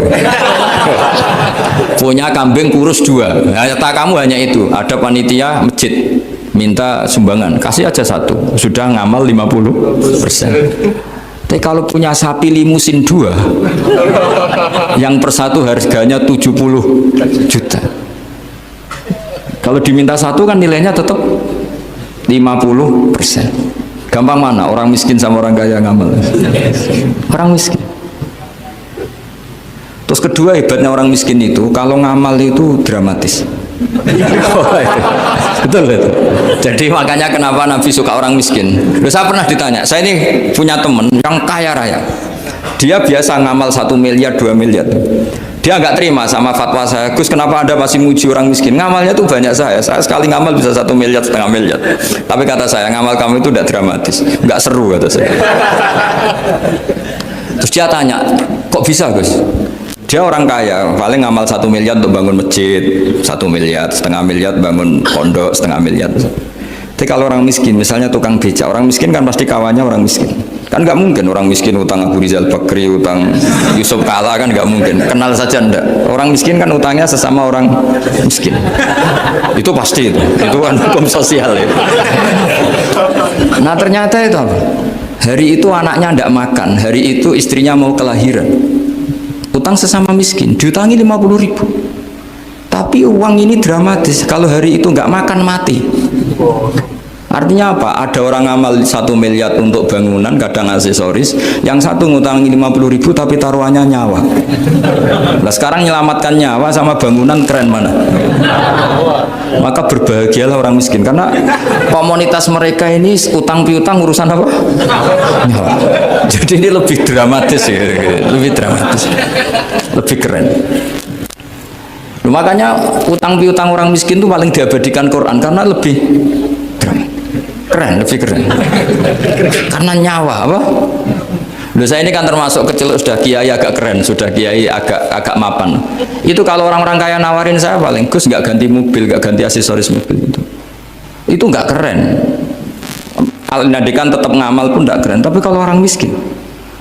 Punya kambing kurus 2. Nah, kamu hanya itu, ada panitia masjid minta sumbangan, kasih aja 1, sudah ngamal 50%. Tapi kalau punya sapi limusin 2 yang per 1 harganya 70 juta, kalau diminta 1 kan nilainya tetap 50%. Gampang mana orang miskin sama orang kaya ngamal? Orang miskin. Terus kedua hebatnya orang miskin itu kalau ngamal itu dramatis. Betul itu. Jadi makanya kenapa Nabi suka orang miskin. Loh, saya pernah ditanya, saya ini punya teman yang kaya raya, dia biasa ngamal 1 miliar 2 miliar. Dia nggak terima sama fatwa saya, Gus kenapa Anda masih muji orang miskin? Ngamalnya tuh banyak saya sekali ngamal bisa 1,5 miliar. Tapi kata saya, ngamal kamu itu tidak dramatis, nggak seru kata saya. Terus dia tanya, kok bisa Gus? Dia orang kaya, paling ngamal 1 miliar untuk bangun masjid, 1 miliar, 1,5 miliar bangun pondok, 1,5 miliar. Tapi kalau orang miskin, misalnya tukang beca, orang miskin kan pasti kawannya orang miskin. Kan nggak mungkin orang miskin utang Abu Rizal Bakri, utang Yusuf Kala, kan nggak mungkin. Kenal saja enggak. Orang miskin kan utangnya sesama orang miskin. Itu pasti itu kan hukum sosial itu. Nah ternyata itu apa? Hari itu anaknya enggak makan, hari itu istrinya mau kelahiran. Utang sesama miskin, diutangi 50.000. Tapi uang ini dramatis, kalau hari itu nggak makan mati. Artinya apa? Ada orang ngamal 1 miliar untuk bangunan, kadang aksesoris, yang satu ngutangi 50.000 tapi taruhannya nyawa. Nah sekarang menyelamatkan nyawa sama bangunan keren mana? Maka berbahagialah orang miskin, karena komunitas mereka ini utang piutang urusan apa? Nyawa. Jadi ini lebih dramatis ya, lebih dramatis, lebih keren. Makanya utang piutang orang miskin itu paling diabadikan Quran karena lebih keren, lebih keren. Karena nyawa apa? Loh, saya ini kan termasuk kecil sudah kiai agak keren, sudah kiai agak mapan. Itu kalau orang-orang kaya nawarin saya paling Gus nggak ganti mobil, nggak ganti aksesoris mobil itu nggak keren. Al-Nadikan tetap ngamal pun nggak keren. Tapi kalau orang miskin,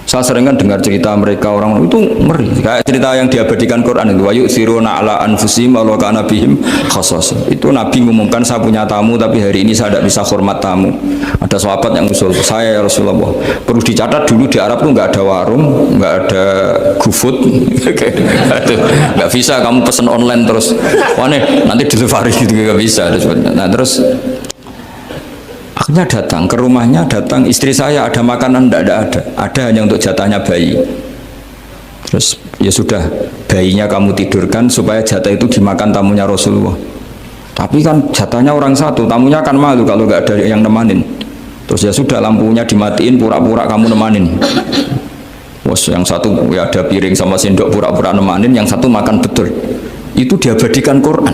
saya sering kan dengar cerita mereka orang itu ngeri. Kayak cerita yang diabadikan Quran itu, wa yu'thiruna ala anfusihim walau kana bihim khassasah. Itu Nabi mengumumkan saya punya tamu tapi hari ini saya tidak bisa hormat tamu. Ada sahabat yang usul saya, ya Rasulullah, perlu dicatat dulu di Arab tuh nggak ada warung, nggak ada GoFood, nggak bisa kamu pesen online terus, wah nih nanti delivery gitu nggak bisa. Nah terus akhirnya datang ke rumahnya, datang istri saya ada makanan, ada hanya untuk jatahnya bayi. Terus ya sudah, bayinya kamu tidurkan supaya jatah itu dimakan tamunya Rasulullah. Tapi kan jatahnya orang satu, tamunya kan malu kalau nggak ada yang nemanin. Terus ya sudah, lampunya dimatiin, pura-pura kamu nemanin. Bos yang satu ya ada piring sama sendok, pura-pura nemanin, yang satu makan betul. Itu diabadikan Quran.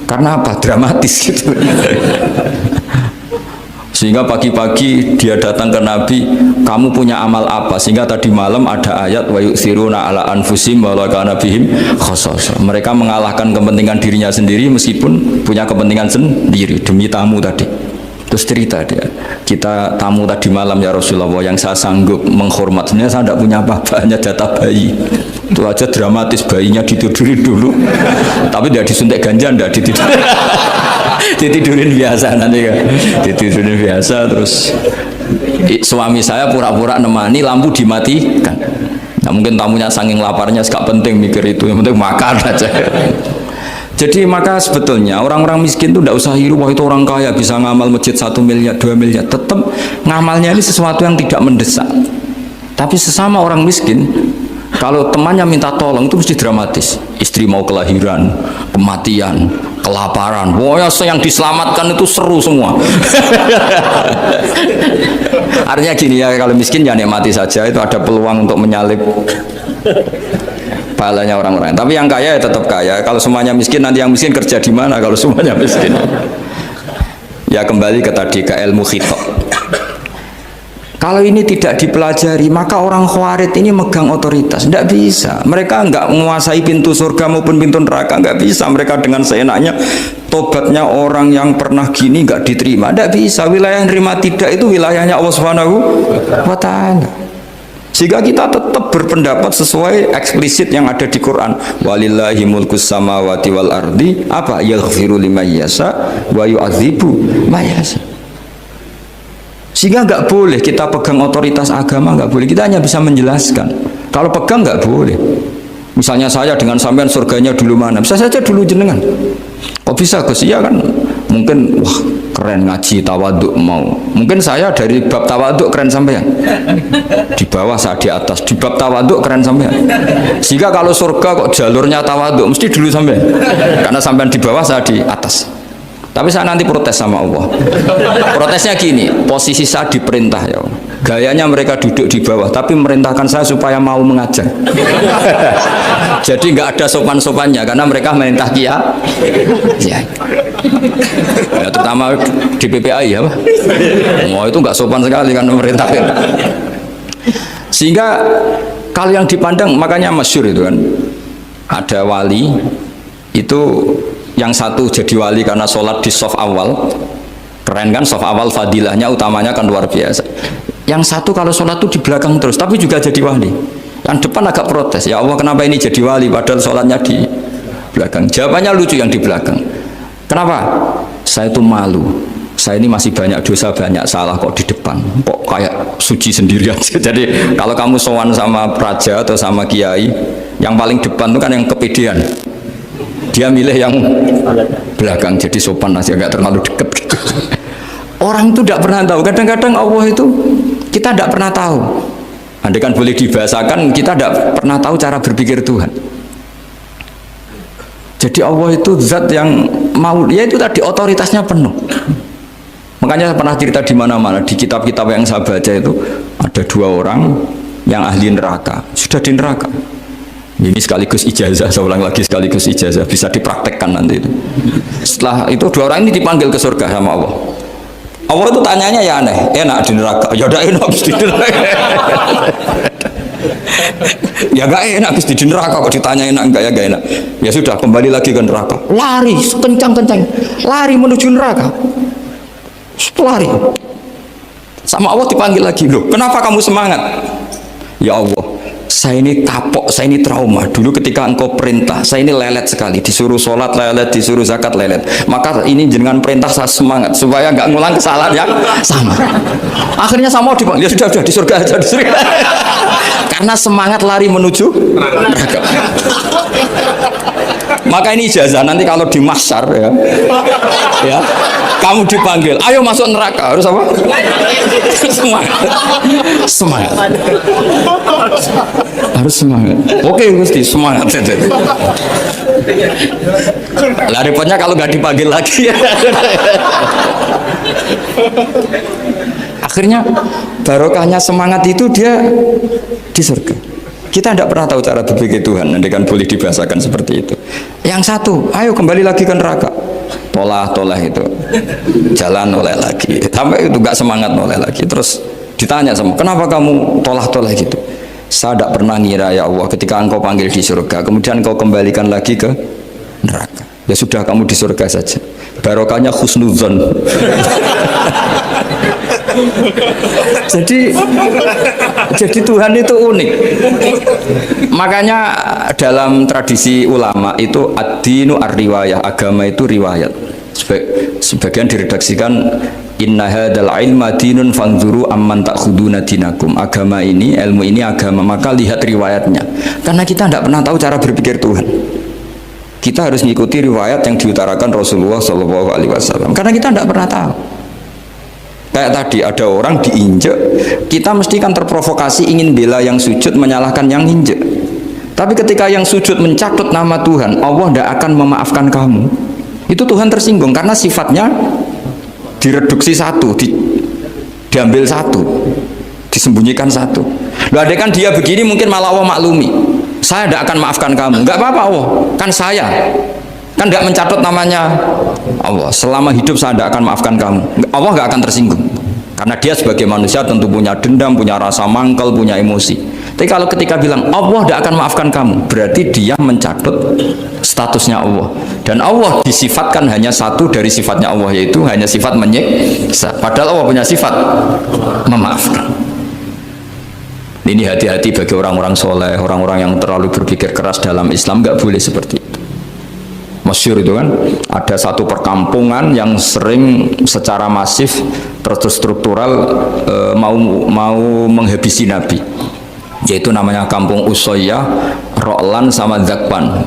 Karena apa? Dramatis gitu. Sehingga pagi-pagi dia datang ke Nabi, kamu punya amal apa? Sehingga tadi malam ada ayat wa yu'thiruna ala anfusihim walau kana bihim khassasah. Mereka mengalahkan kepentingan dirinya sendiri meskipun punya kepentingan sendiri demi tamu tadi. Terus cerita dia, kita tamu tadi malam ya Rasulullah, yang saya sanggup menghormat, sebenarnya saya tidak punya apa-apa, hanya jatah bayi. Itu aja dramatis, bayinya ditidurin dulu, tapi tidak disuntik ganja, tidak ditidurin. Ditidurin biasa nanti kan, ditidurin biasa. Terus suami saya pura-pura nemani, lampu dimatikan. Nah, mungkin tamunya saking laparnya, gak penting mikir itu, yang penting makan aja. Jadi maka sebetulnya orang-orang miskin itu tidak usah hiru, wah itu orang kaya bisa ngamal masjid 1 miliar, 2 miliar. Tetap ngamalnya ini sesuatu yang tidak mendesak. Tapi sesama orang miskin, kalau temannya minta tolong itu mesti dramatis. Istri mau kelahiran, kematian, kelaparan. Pokoknya yang diselamatkan itu seru semua. Artinya gini ya, kalau miskin ya nikmati saja, itu ada peluang untuk menyalip pahalanya orang-orang. Tapi yang kaya ya tetap kaya. Kalau semuanya miskin, nanti yang miskin kerja di mana kalau semuanya miskin? Ya kembali ke tadi, ke ilmu khitab. Kalau ini tidak dipelajari, maka orang khawarij ini megang otoritas. Tidak bisa. Mereka nggak menguasai pintu surga maupun pintu neraka. Nggak bisa. Mereka dengan seenaknya, tobatnya orang yang pernah gini nggak diterima. Tidak bisa. Wilayah yang nerima tidak itu wilayahnya Allah Subhanahu wa Ta'ala. Sehingga kita tetap berpendapat sesuai eksplisit yang ada di Quran. Walillahi mulkus samawati wal ardi, apa? Yaghfiru liman yasha wa yu'adzibu man yasha. Sehingga nggak boleh kita pegang otoritas agama, nggak boleh. Kita hanya bisa menjelaskan. Kalau pegang nggak boleh. Misalnya saya dengan sampean surganya dulu mana? Bisa saja dulu jenengan. Kok bisa Gus? Iya kan? Mungkin wah keren ngaji tawaduk mau. Mungkin saya dari bab tawaduk keren sampean. Di bawah saya di atas. Di bab tawaduk keren sampean. Sehingga kalau surga kok jalurnya tawaduk mesti dulu sampean. Karena sampean di bawah saya di atas. Tapi saya nanti protes sama Allah. Protesnya gini, posisi saya diperintah ya Allah. Gayanya mereka duduk di bawah, tapi merintahkan saya supaya mau mengajar. Jadi nggak ada sopan-sopannya, karena mereka merintah ya. Ya, terutama di PPAI ya, Pak. Oh, itu nggak sopan sekali kan merintah. Sehingga kalau yang dipandang, makanya masyhur itu kan, ada wali itu. Yang satu jadi wali karena sholat di shaf awal, keren kan, shaf awal fadilahnya utamanya kan luar biasa. Yang satu kalau sholat tuh di belakang terus, tapi juga jadi wali. Yang depan agak protes, ya Allah kenapa ini jadi wali padahal sholatnya di belakang. Jawabannya lucu yang di belakang. Kenapa? Saya itu malu. Saya ini masih banyak dosa, banyak salah kok di depan. Kok kayak suci sendirian. Jadi kalau kamu sowan sama raja atau sama kiai, yang paling depan itu kan yang kepedean. Dia milih yang belakang jadi sopan aja, nggak terlalu dekat gitu. Orang itu tidak pernah tahu. Kadang-kadang Allah itu kita tidak pernah tahu. Andai kan boleh dibahasakan, kita tidak pernah tahu cara berpikir Tuhan. Jadi Allah itu zat yang mau, ya itu tadi otoritasnya penuh. Makanya saya pernah cerita di mana-mana, di kitab-kitab yang saya baca itu ada 2 orang yang ahli neraka, sudah di neraka. Ini sekaligus ijazah, saya ulang lagi sekaligus ijazah, bisa dipraktekkan nanti itu. Setelah itu 2 orang ini dipanggil ke surga sama Allah. Allah itu tanyanya ya aneh, enak di neraka? Ya udah enak di neraka. Ya gak enak di neraka, kok ditanya enak enggak ya gak enak. Ya sudah kembali lagi ke neraka. Lari kencang-kencang, lari menuju neraka. Lari. Sama Allah dipanggil lagi, loh kenapa kamu semangat? Ya Allah, saya ini kapok, saya ini trauma. Dulu ketika engkau perintah, saya ini lelet sekali. Disuruh sholat lelet, disuruh zakat lelet. Maka ini dengan perintah saya semangat supaya nggak ngulang kesalahan yang sama. Akhirnya sama dipanggil, ya sudah di surga aja, di surga. Karena semangat lari menuju neraka. Maka ini ijazah nanti kalau di mahsyar ya, kamu dipanggil, ayo masuk neraka, harus apa? Semangat. Harus semangat. Oke Gusti, semangat. Lah repotnya kalau nggak dipanggil lagi. Akhirnya barokahnya semangat itu dia di surga. Kita tidak pernah tahu cara berpikir Tuhan, nanti kan boleh dibahasakan seperti itu. Yang satu, ayo kembali lagi ke neraka. Tolah itu, jalan noleh lagi. Sampai itu nggak semangat noleh lagi. Terus ditanya sama, kenapa kamu tolah gitu? Saya tidak pernah ngira ya Allah, ketika engkau panggil di surga, kemudian engkau kembalikan lagi ke neraka. Ya sudah, kamu di surga saja. Barokahnya husnudzon. jadi Tuhan itu unik. Makanya dalam tradisi ulama itu ad-dinu ar-riwayah, agama itu riwayat. Sebagian diredaksikan inna hadzal ilma dinun fanzuru amman ta'khuduna dinakum. Agama ini, ilmu ini agama, maka lihat riwayatnya. Karena kita tidak pernah tahu cara berpikir Tuhan. Kita harus mengikuti riwayat yang diutarakan Rasulullah SAW. Karena kita tidak pernah tahu. Kayak tadi ada orang diinjek, kita mesti kan terprovokasi ingin bela yang sujud menyalahkan yang injek. Tapi ketika yang sujud mencatut nama Tuhan, Allah tidak akan memaafkan kamu. Itu Tuhan tersinggung karena sifatnya direduksi satu, diambil satu, disembunyikan satu. Loh, ada kan dia begini mungkin malah Allah maklumi. Saya tidak akan maafkan kamu. Enggak apa-apa Allah, kan saya. Kan tidak mencatut namanya Allah. Selama hidup saya tidak akan maafkan kamu. Allah nggak akan tersinggung. Karena dia sebagai manusia tentu punya dendam, punya rasa mangkel, punya emosi. Tapi kalau ketika bilang Allah tidak akan maafkan kamu, berarti dia mencatut statusnya Allah. Dan Allah disifatkan hanya satu dari sifatnya Allah, yaitu hanya sifat menyiksa. Padahal Allah punya sifat memaafkan. Ini hati-hati bagi orang-orang soleh, orang-orang yang terlalu berpikir keras dalam Islam, nggak boleh seperti itu. Masyhur itu kan, ada satu perkampungan yang sering secara masif terstruktural mau menghabisi Nabi, yaitu namanya kampung Usoyyah, Ro'lan sama Zakwan.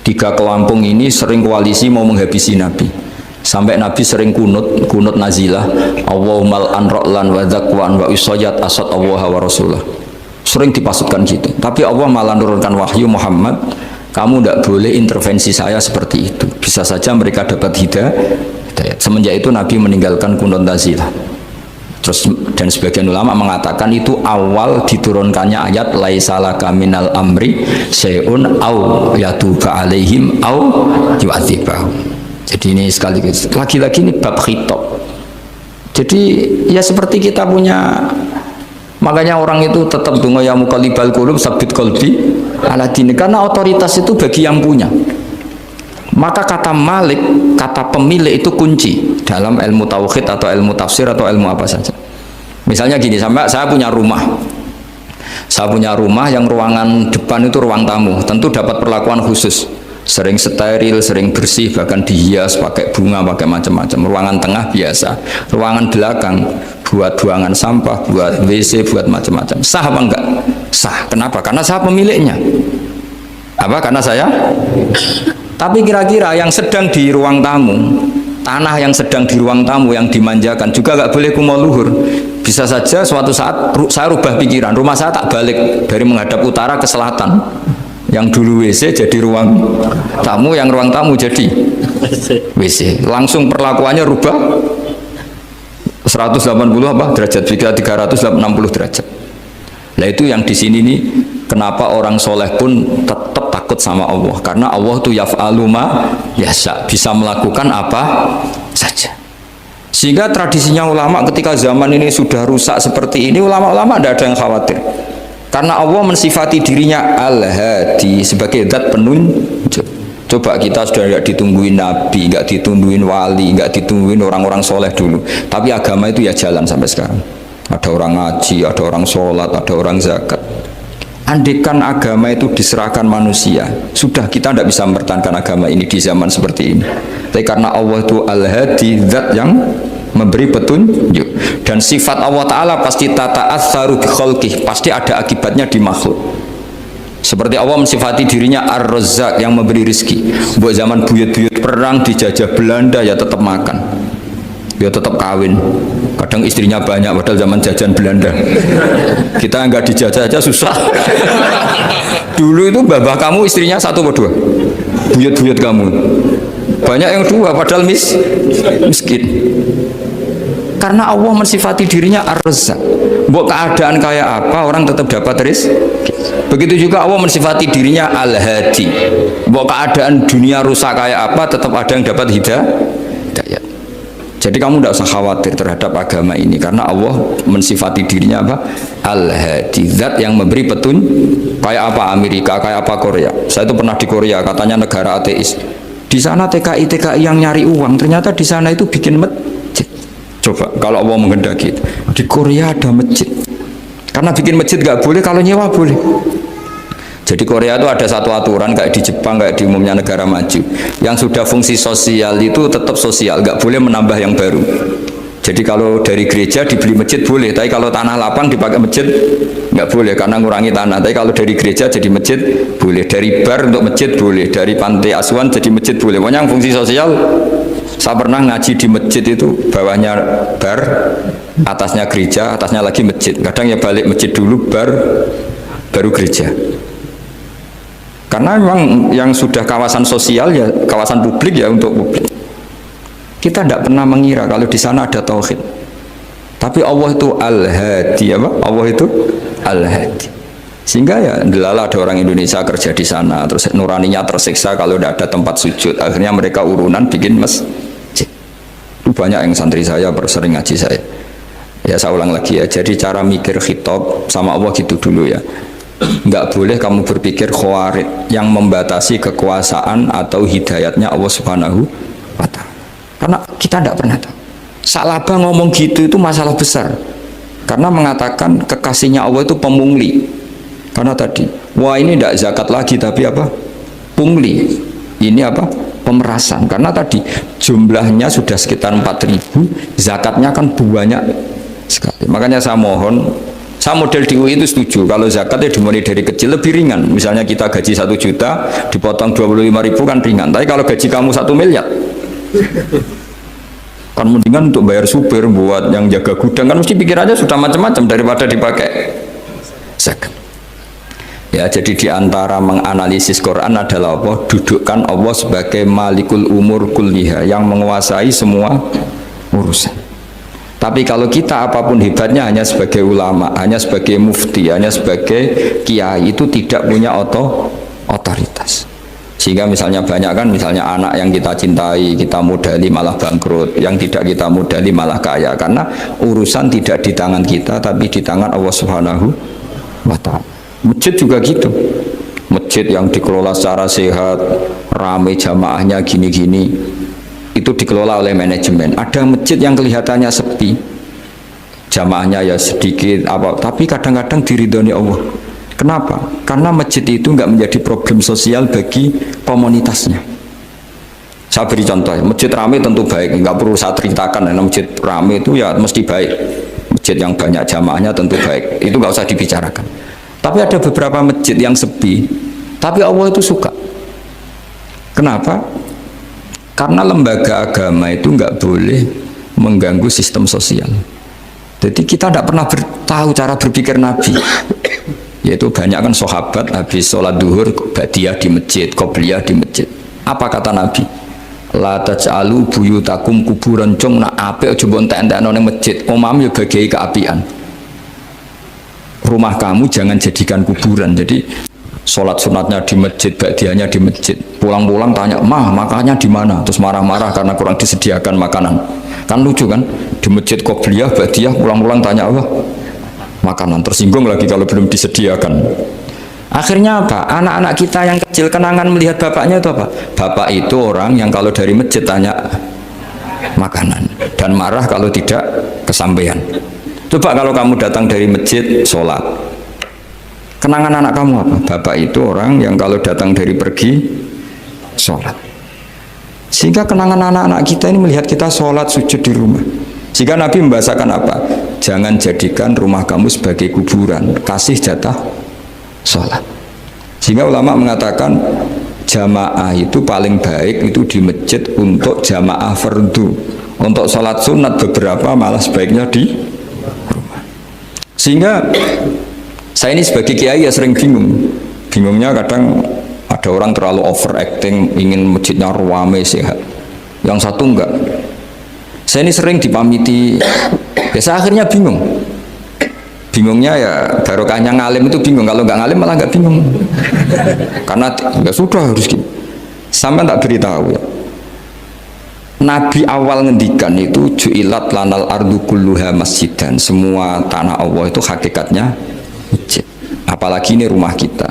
3 kampung ini sering koalisi mau menghabisi Nabi. Sampai Nabi sering kunut nazilah, Allahumma an Ro'lan wa Zakwan wa Usoyyat asad Allah wa Rasulullah. Sering dipasutkan gitu. Tapi Allah malah nurunkan wahyu, Muhammad, kamu tidak boleh intervensi saya seperti itu. Bisa saja mereka dapat hidayah. Semenjak itu Nabi meninggalkan kunut nazilah. Terus dan sebagian ulama mengatakan itu awal diturunkannya ayat laisa laka minal amri syai'un au yatuba alaihim au yu'adzibahum. Jadi ini sekaligus lagi-lagi ini bab khitab. Jadi ya seperti kita punya, makanya orang itu tetap donga ya muqallibal qulub sabbit qalbi ala dini, karena otoritas itu bagi yang punya. Maka kata malik, kata pemilik itu kunci dalam ilmu tauhid atau ilmu tafsir atau ilmu apa saja. Misalnya gini, saya punya rumah. Saya punya rumah yang ruangan depan itu ruang tamu, tentu dapat perlakuan khusus. Sering steril, sering bersih, bahkan dihias pakai bunga, pakai macam-macam. Ruangan tengah biasa, ruangan belakang buat buangan sampah, buat WC, buat macam-macam. Sah apa enggak? Sah. Kenapa? Karena saya pemiliknya. Apa? Karena saya. Tapi kira-kira yang sedang di ruang tamu, tanah yang sedang di ruang tamu yang dimanjakan juga nggak boleh kumo luhur. Bisa saja suatu saat saya rubah pikiran, rumah saya tak balik dari menghadap utara ke selatan. Yang dulu WC jadi ruang tamu, yang ruang tamu jadi WC. Langsung perlakuannya rubah 180 apa derajat, jika 360 derajat. Nah itu yang di sini nih, kenapa orang soleh pun tetap takut sama Allah, karena Allah itu yaf'alu ma yasha, bisa melakukan apa saja. Sehingga tradisinya ulama ketika zaman ini sudah rusak seperti ini, ulama-ulama tidak ada yang khawatir, karena Allah mensifati dirinya al-hadi sebagai zat penunjuk. Coba kita sudah tidak ditungguin nabi, nggak ditungguin wali, nggak ditungguin orang-orang soleh dulu, tapi agama itu ya jalan sampai sekarang. Ada orang ngaji, ada orang sholat, ada orang zakat. Andekan agama itu diserahkan manusia, sudah kita tidak bisa mempertahankan agama ini di zaman seperti ini. Tapi karena Allah itu al-hadi, zat yang memberi petunjuk, dan sifat Allah Ta'ala pasti tata'atsaru bi khalqih, pasti ada akibatnya di makhluk. Seperti Allah mensifati dirinya ar-razzaq, yang memberi rizki. Buat zaman buyut-buyut perang dijajah Belanda ya tetap makan, ya tetap kawin. Kadang istrinya banyak padahal zaman jajan Belanda. Kita nggak dijajah aja susah. Dulu itu babah kamu istrinya 1 atau 2, buyut-buyut kamu banyak yang 2 padahal miskin. Karena Allah mensifati dirinya ar-razzaq. Buat keadaan kayak apa orang tetap dapat rizki. Begitu juga Allah mensifati dirinya al-hadi. Buat keadaan dunia rusak kayak apa tetap ada yang dapat hidayah. Jadi kamu tidak usah khawatir terhadap agama ini, karena Allah mensifati dirinya apa? Al-hadi, zat yang memberi petunjuk. Kayak apa Amerika, kayak apa Korea. Saya itu pernah di Korea, katanya negara ateis. Di sana TKI yang nyari uang, ternyata di sana itu bikin masjid. Coba kalau Allah menghendaki, di Korea ada masjid. Karena bikin masjid nggak boleh, kalau nyewa boleh. Jadi Korea itu ada satu aturan kayak di Jepang, kayak di umumnya negara maju. Yang sudah fungsi sosial itu tetap sosial, nggak boleh menambah yang baru. Jadi kalau dari gereja dibeli masjid boleh, tapi kalau tanah lapang dipakai masjid nggak boleh karena ngurangi tanah. Tapi kalau dari gereja jadi masjid boleh, dari bar untuk masjid boleh, dari pantai asuhan jadi masjid boleh. Pokoknya yang fungsi sosial. Saya pernah ngaji di masjid itu, bawahnya bar, atasnya gereja, atasnya lagi masjid. Kadang ya balik masjid dulu, bar, baru gereja. Karena memang yang sudah kawasan sosial ya kawasan publik ya untuk publik. Kita tidak pernah mengira kalau di sana ada tauhid. Tapi Allah itu Al-Hadi, apa? Allah itu Al-Hadi. Sehingga ya delala ada orang Indonesia kerja di sana, terus nuraninya tersiksa kalau tidak ada tempat sujud. Akhirnya mereka urunan bikin masjid. Itu banyak yang santri saya sering ngaji saya. Ya saya ulang lagi ya. Jadi cara mikir khitab sama Allah gitu dulu ya. Enggak boleh kamu berpikir khawarid yang membatasi kekuasaan atau hidayatnya Allah Subhanahu wa ta'ala. Karena kita tidak pernah tahu. Salaba ngomong gitu itu masalah besar. Karena mengatakan kekasihnya Allah itu pemungli. Karena tadi, wah ini tidak zakat lagi tapi apa? Pungli. Ini apa? Pemerasan. Karena tadi jumlahnya sudah sekitar 4.000, zakatnya kan banyak sekali. Makanya saya mohon, saya model di UI itu setuju kalau zakatnya dimulai dari kecil lebih ringan. Misalnya kita gaji 1 juta dipotong 25.000 kan ringan. Tapi kalau gaji kamu 1 miliar kan mendingan untuk bayar supir, buat yang jaga gudang, kan mesti pikirannya sudah macam-macam daripada dipakai zakat. Ya, jadi diantara menganalisis Quran adalah apa? Dudukkan Allah sebagai malikul umur kulliha, yang menguasai semua urusan. Tapi kalau kita apapun hebatnya hanya sebagai ulama, hanya sebagai mufti, hanya sebagai kiai, itu tidak punya otoritas. Sehingga misalnya banyak kan, misalnya anak yang kita cintai, kita modali malah bangkrut, yang tidak kita modali malah kaya, karena urusan tidak di tangan kita, tapi di tangan Allah Subhanahu wa ta'ala. Masjid juga gitu. Masjid yang dikelola secara sehat, ramai jamaahnya gini-gini, itu dikelola oleh manajemen. Ada masjid yang kelihatannya sepi, jamaahnya ya sedikit, tapi kadang-kadang diridhoni Allah. Kenapa? Karena masjid itu nggak menjadi problem sosial bagi komunitasnya. Saya beri contoh, masjid ramai tentu baik, nggak perlu saya ceritakan. Karena masjid ramai itu ya mesti baik. Masjid yang banyak jamaahnya tentu baik, itu nggak usah dibicarakan. Tapi ada beberapa masjid yang sepi, tapi Allah itu suka. Kenapa? Karena lembaga agama itu nggak boleh mengganggu sistem sosial. Jadi kita tidak pernah tahu cara berpikir Nabi. Yaitu banyak kan sahabat habis sholat duhur badiah di masjid, qobliyah di masjid. Apa kata Nabi? La taj'alu buyutakum kuburan, cung nak apik aja mbok entek-entekno ning masjid. Omam ya bagai keapian. Rumah kamu jangan jadikan kuburan. Jadi sholat sunatnya di masjid, badiahnya di masjid. Pulang-pulang tanya, "Mah, makannya di mana?" Terus marah-marah karena kurang disediakan makanan. Kan lucu kan? Di masjid qobliyah, badiah, pulang-pulang tanya apa? Makanan. Tersinggung lagi kalau belum disediakan. Akhirnya apa? Anak-anak kita yang kecil kenangan melihat bapaknya itu apa? Bapak itu orang yang kalau dari masjid tanya makanan dan marah kalau tidak kesampaian. Coba kalau kamu datang dari masjid sholat, kenangan anak kamu apa? Bapak itu orang yang kalau datang dari pergi sholat. Sehingga kenangan anak-anak kita ini melihat kita sholat sujud di rumah. Jika Nabi membahasakan apa? Jangan jadikan rumah kamu sebagai kuburan, kasih jatah sholat. Sehingga ulama mengatakan jamaah itu paling baik itu di masjid untuk jamaah fardu. Untuk sholat sunat beberapa malah sebaiknya di rumah. Sehingga saya ini sebagai kiai ya sering bingung. Bingungnya kadang ada orang terlalu overacting, ingin masjidnya ramai sehat. Yang satu enggak. Saya ini sering dipamiti, ya saya akhirnya bingung. Bingungnya ya barokahnya ngalim itu bingung, kalau nggak ngalim malah nggak bingung. Karena ya sudah harus gitu. Sampai tak beritahu ya. Nabi awal ngendikan itu ju'ilat lanal ardu kulluha masjidan. Semua tanah Allah itu hakikatnya masjid. Apalagi ini rumah kita.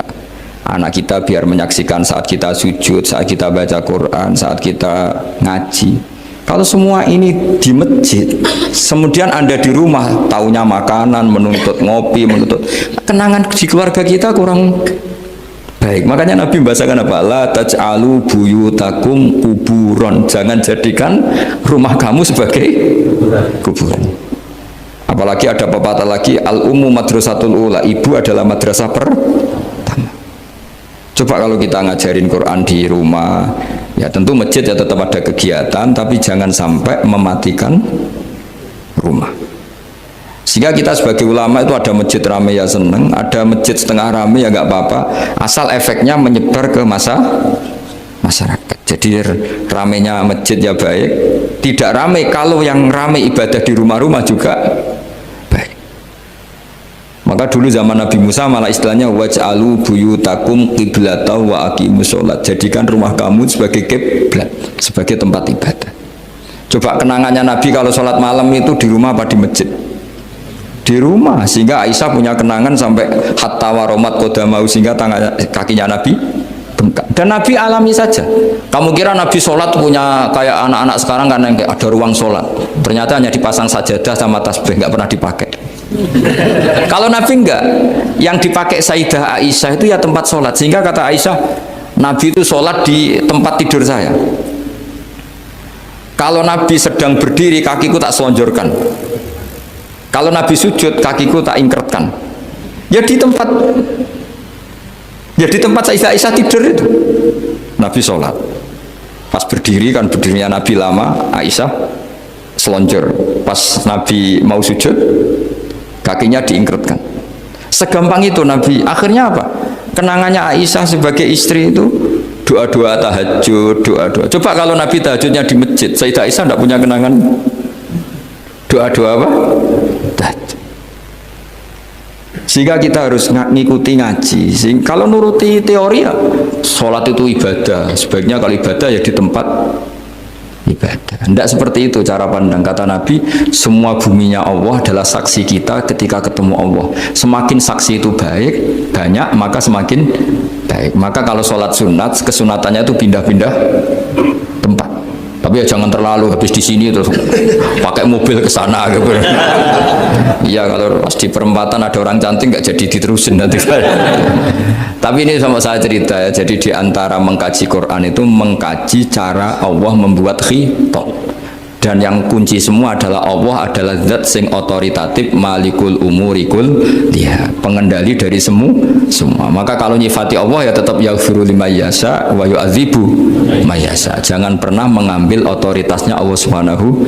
anak kita biar menyaksikan saat kita sujud, saat kita baca Quran, saat kita ngaji. Kalau semua ini di masjid, kemudian Anda di rumah taunya makanan, menuntut ngopi, menuntut kenangan di keluarga kita kurang baik. Makanya Nabi membahasakan apa? La taj'alu buyutakum kuburon. Jangan jadikan rumah kamu sebagai kuburan. Apalagi ada pepatah lagi, al-ummu madrasatul ula, ibu adalah madrasah pertama. Coba kalau kita ngajarin Quran di rumah, ya tentu masjid ya tetap ada kegiatan, tapi jangan sampai mematikan rumah. Sehingga kita sebagai ulama itu ada masjid rame ya seneng, ada masjid setengah rame ya nggak apa-apa, asal efeknya menyebar ke masyarakat. Jadi ramenya masjid ya baik, tidak rame kalau yang rame ibadah di rumah-rumah juga baik. Maka dulu zaman Nabi Musa malah istilahnya waj'alu buyutakum qiblatan wa aqimus sholat. Jadikan rumah kamu sebagai kiblat, sebagai tempat ibadah. Coba kenangannya Nabi kalau sholat malam itu di rumah apa di masjid? Di rumah, sehingga Aisyah punya kenangan sampai hatta waromat qodamau, sehingga kakinya Nabi bengkak. Dan Nabi alami saja. Kamu kira Nabi sholat punya kayak anak-anak sekarang kan yang ada ruang sholat, ternyata hanya dipasang sajadah sama tasbih, nggak pernah dipakai. Kalau Nabi enggak, yang dipakai Sayyidah Aisyah itu ya tempat sholat. Sehingga kata Aisyah, Nabi itu sholat di tempat tidur saya. Kalau Nabi sedang berdiri, kakiku tak selonjorkan. Kalau Nabi sujud, kakiku tak ingkretkan. Ya di tempat Sayyidah Aisyah tidur itu Nabi sholat. Pas berdiri kan berdirinya Nabi lama, Aisyah selonjor. Pas Nabi mau sujud, kakinya diingkretkan. Segampang itu Nabi. Akhirnya apa? Kenangannya Aisyah sebagai istri itu doa-doa tahajud, doa-doa. Coba kalau Nabi tahajudnya di masjid, Sayyidah Aisyah tidak punya kenangan doa-doa apa? Tahajud. Sehingga kita harus ngikuti ngaji. Kalau nuruti teori ya sholat itu ibadah, sebaiknya kalau ibadah ya di tempat ibadah. Tidak seperti itu cara pandang. Kata Nabi, semua buminya Allah adalah saksi kita ketika ketemu Allah. Semakin saksi itu banyak, maka semakin baik. Maka kalau sholat sunat, kesunatannya itu pindah-pindah tempat. Tapi ya jangan terlalu habis di sini terus pakai mobil ke sana gitu. Iya, kalau pas di perempatan ada orang cantik nggak jadi diterusin nanti. Tapi ini sama saya cerita ya. Jadi di antara mengkaji Quran itu mengkaji cara Allah membuat khitab. Dan yang kunci semua adalah Allah adalah zat sing otoritatif, malikul umurikul dia, pengendali dari semua. Maka kalau nyifati Allah ya tetap yaghfiru liman yasha wa yu'adzibu may yasha. Jangan pernah mengambil otoritasnya Allah Subhanahu